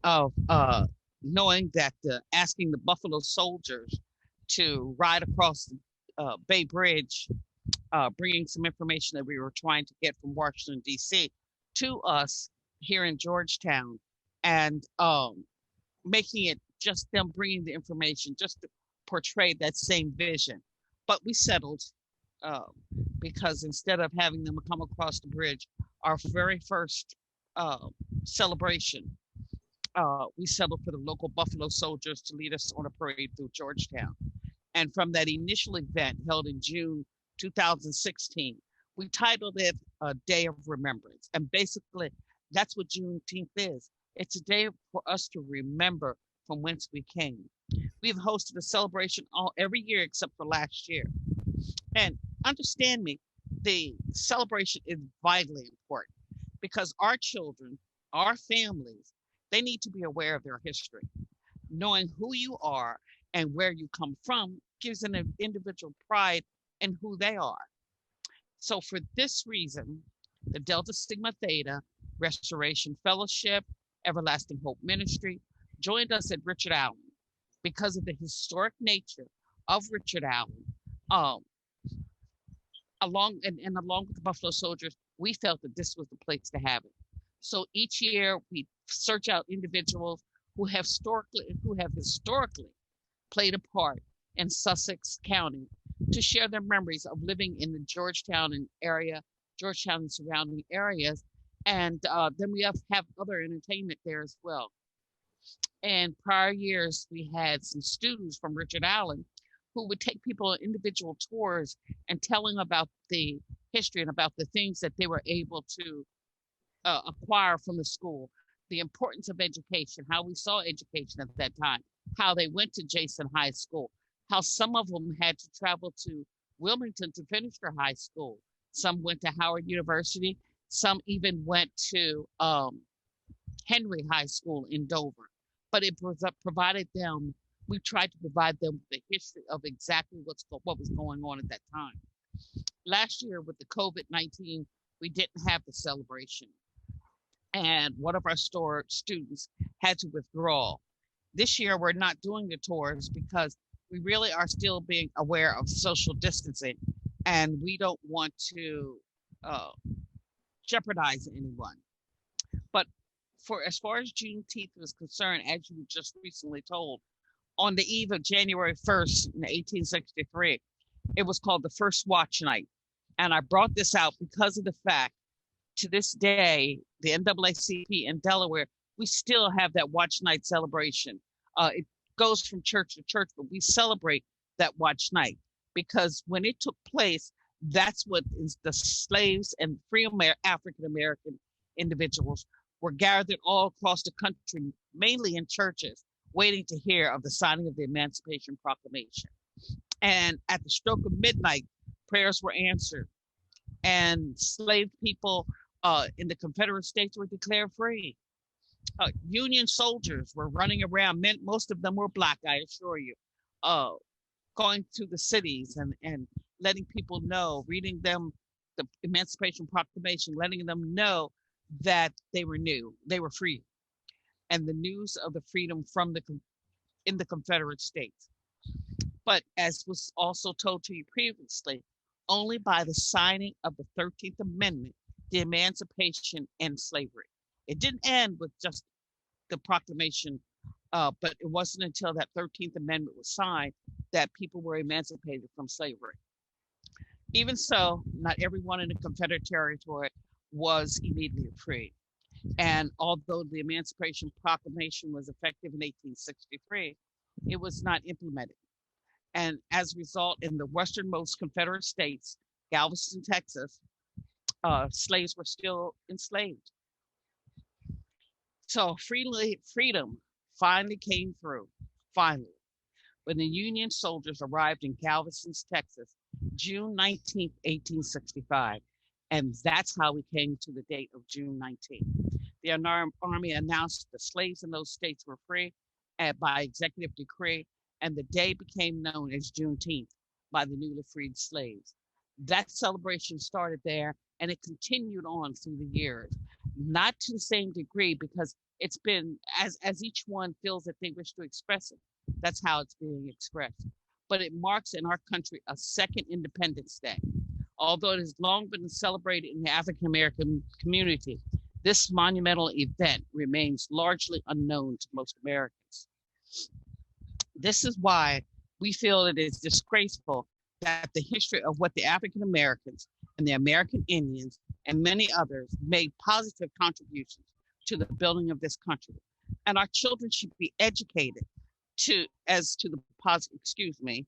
of knowing that asking the Buffalo Soldiers to ride across the Bay Bridge, bringing some information that we were trying to get from Washington, D.C. to us here in Georgetown, and making it just them bringing the information just to portray that same vision. But we settled because instead of having them come across the bridge, our very first celebration, we settled for the local Buffalo Soldiers to lead us on a parade through Georgetown. And from that initial event held in June 2016, we titled it a Day of Remembrance. And basically, that's what Juneteenth is. It's a day for us to remember from whence we came. We've hosted a celebration every year except for last year. And understand me, the celebration is vitally important because our children, our families, they need to be aware of their history. Knowing who you are and where you come from gives an individual pride in who they are. So for this reason, the Delta Sigma Theta Restoration Fellowship, Everlasting Hope Ministry joined us at Richard Allen because of the historic nature of Richard Allen. Along with the Buffalo Soldiers, we felt that this was the place to have it. So each year we search out individuals who have historically played a part in Sussex County to share their memories of living in the Georgetown and surrounding areas. And then we have other entertainment there as well. And prior years, we had some students from Richard Allen who would take people on individual tours and telling about the history and about the things that they were able to acquire from the school, the importance of education, how we saw education at that time, how they went to Jason High School, how some of them had to travel to Wilmington to finish their high school. Some went to Howard University. Some even went to Henry High School in Dover. But it provided them, we tried to provide them with the history of exactly what was going on at that time. Last year with the COVID-19, we didn't have the celebration. And one of our students had to withdraw. This year, we're not doing the tours because we really are still being aware of social distancing, and we don't want to jeopardize anyone. But as far as Juneteenth was concerned, as you were just recently told, on the eve of January 1st in 1863, it was called the First Watch Night. And I brought this out because of the fact, to this day, the NAACP in Delaware, we still have that watch night celebration. It goes from church to church, but we celebrate that watch night because when it took place, that's what the slaves and free African American individuals were gathered all across the country, mainly in churches, waiting to hear of the signing of the Emancipation Proclamation. And at the stroke of midnight, prayers were answered, and slave people in the Confederate States were declared free. Union soldiers were running around, most of them were Black, I assure you, going to the cities and letting people know, reading them the Emancipation Proclamation, letting them know that they were free, and the news of the freedom in the Confederate States. But as was also told to you previously, only by the signing of the 13th Amendment did emancipation end slavery. It didn't end with just the proclamation, but it wasn't until that 13th Amendment was signed that people were emancipated from slavery. Even so, not everyone in the Confederate territory was immediately free. And although the Emancipation Proclamation was effective in 1863, it was not implemented. And as a result, in the westernmost Confederate states, Galveston, Texas, slaves were still enslaved. So freedom finally came through, finally, when the Union soldiers arrived in Galveston, Texas, June 19th, 1865. And that's how we came to the date of June 19th. The Army announced the slaves in those states were free by executive decree, and the day became known as Juneteenth by the newly freed slaves. That celebration started there, and it continued on through the years, not to the same degree because it's been, as each one feels that they wish to express it, that's how it's being expressed. But it marks in our country a second Independence Day. Although it has long been celebrated in the African American community, this monumental event remains largely unknown to most Americans. This is why we feel it is disgraceful that the history of what the African Americans and the American Indians and many others made positive contributions to the building of this country. And our children should be educated as to the positive, excuse me.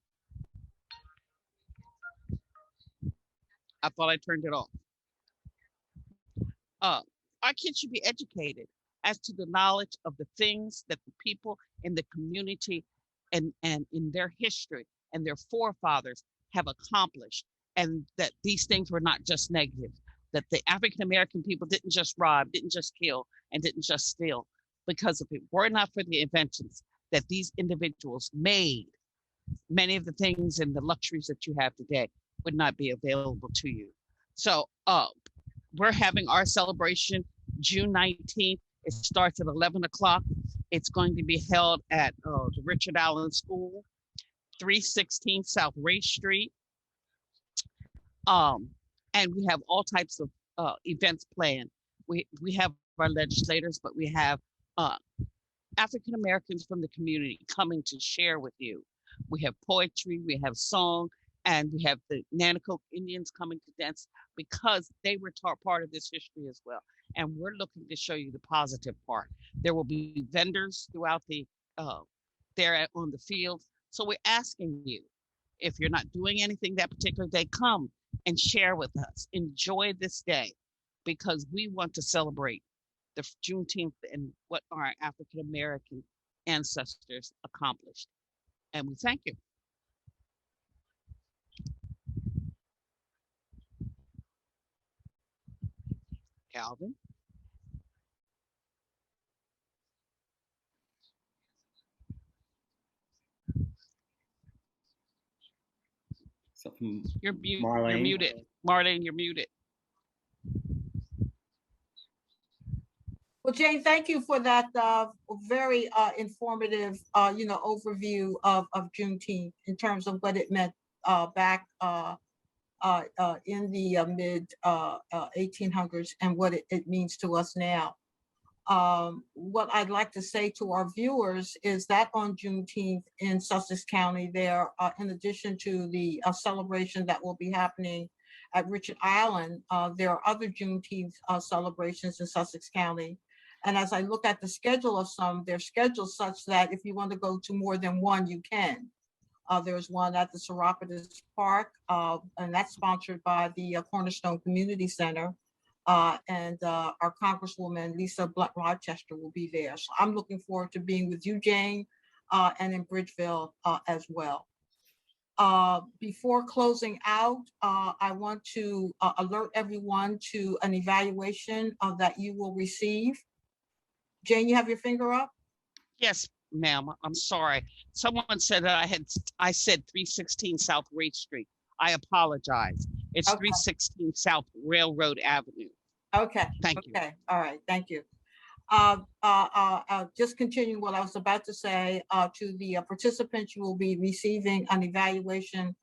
I thought I turned it off. Our kids should be educated as to the knowledge of the things that the people in the community and in their history and their forefathers have accomplished and that these things were not just negative, that the African American people didn't just rob, didn't just kill, and didn't just steal, because if it were not for the inventions that these individuals made, many of the things and the luxuries that you have today would not be available to you. So we're having our celebration June 19th. It starts at 11 o'clock. It's going to be held at the Richard Allen School, 316 South Race Street. And we have all types of events planned. We have our legislators, but we have African Americans from the community coming to share with you. We have poetry, we have song, and we have the Nanaco Indians coming to dance because they were part of this history as well. And we're looking to show you the positive part. There will be vendors throughout the there on the field. So we're asking you, if you're not doing anything that particular day, come and share with us. Enjoy this day, because we want to celebrate the Juneteenth and what our African American ancestors accomplished. And we thank you. Calvin? Something, You're muted. Marlene. You're muted. Marlene, you're muted. Well, Jane, thank you for that very informative, overview of Juneteenth in terms of what it meant back in the mid 1800s and what it means to us now. What I'd like to say to our viewers is that on Juneteenth in Sussex County, there, in addition to the celebration that will be happening at Richard Island, there are other Juneteenth celebrations in Sussex County. And as I look at the schedule of some, they're scheduled such that if you want to go to more than one, you can. There's one at the Seropolis Park, and that's sponsored by the Cornerstone Community Center. And our Congresswoman, Lisa Blunt Rochester, will be there. So I'm looking forward to being with you, Jane, and in Bridgeville as well. Before closing out, I want to alert everyone to an evaluation that you will receive. Jane, you have your finger up? Yes, ma'am. I'm sorry. Someone said that I said 316 South Race Street. I apologize. It's Okay. 316 South Railroad Avenue. Okay. Thank you. Okay. All right. Thank you. Just continuing what I was about to say, to the participants, you will be receiving an evaluation.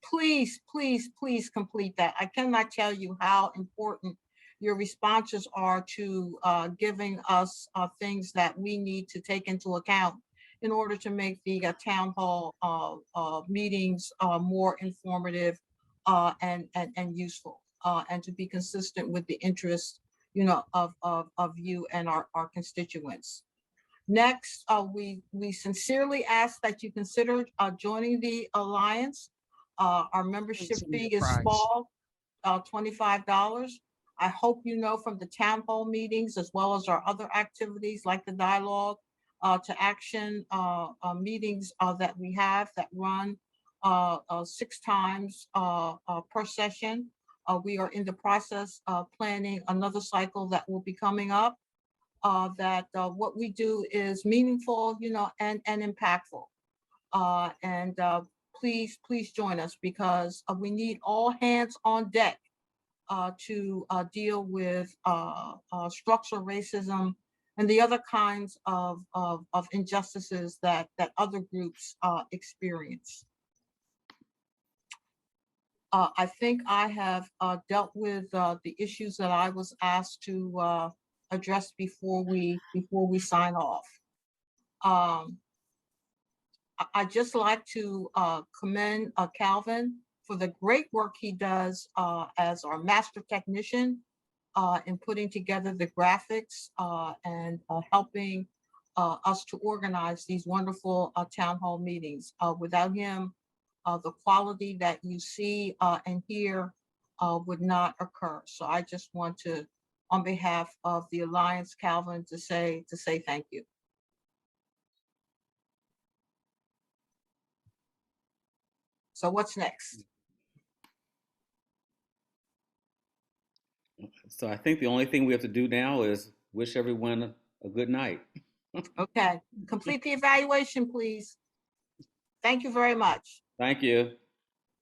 Please, please, please complete that. I cannot tell you how important your responses are to giving us things that we need to take into account in order to make the town hall meetings more informative and useful, and to be consistent with the interests, of you and our constituents. Next, we sincerely ask that you consider joining the Alliance. Our membership fee is small, $25. I hope you know from the town hall meetings, as well as our other activities like the dialogue to action meetings that we have that run 6 times per session. We are in the process of planning another cycle that will be coming up. That what we do is meaningful, and impactful. And please join us, because we need all hands on deck to deal with structural racism and the other kinds of injustices that other groups experience. I think I have dealt with the issues that I was asked to address before we sign off. I'd just like to commend Calvin for the great work he does as our master technician in putting together the graphics and helping us to organize these wonderful town hall meetings. Without him, the quality that you see and hear would not occur. So I just want to, on behalf of the Alliance, Calvin, to say thank you. So what's next? So I think the only thing we have to do now is wish everyone a good night. Okay, complete the evaluation, please. Thank you very much. Thank you.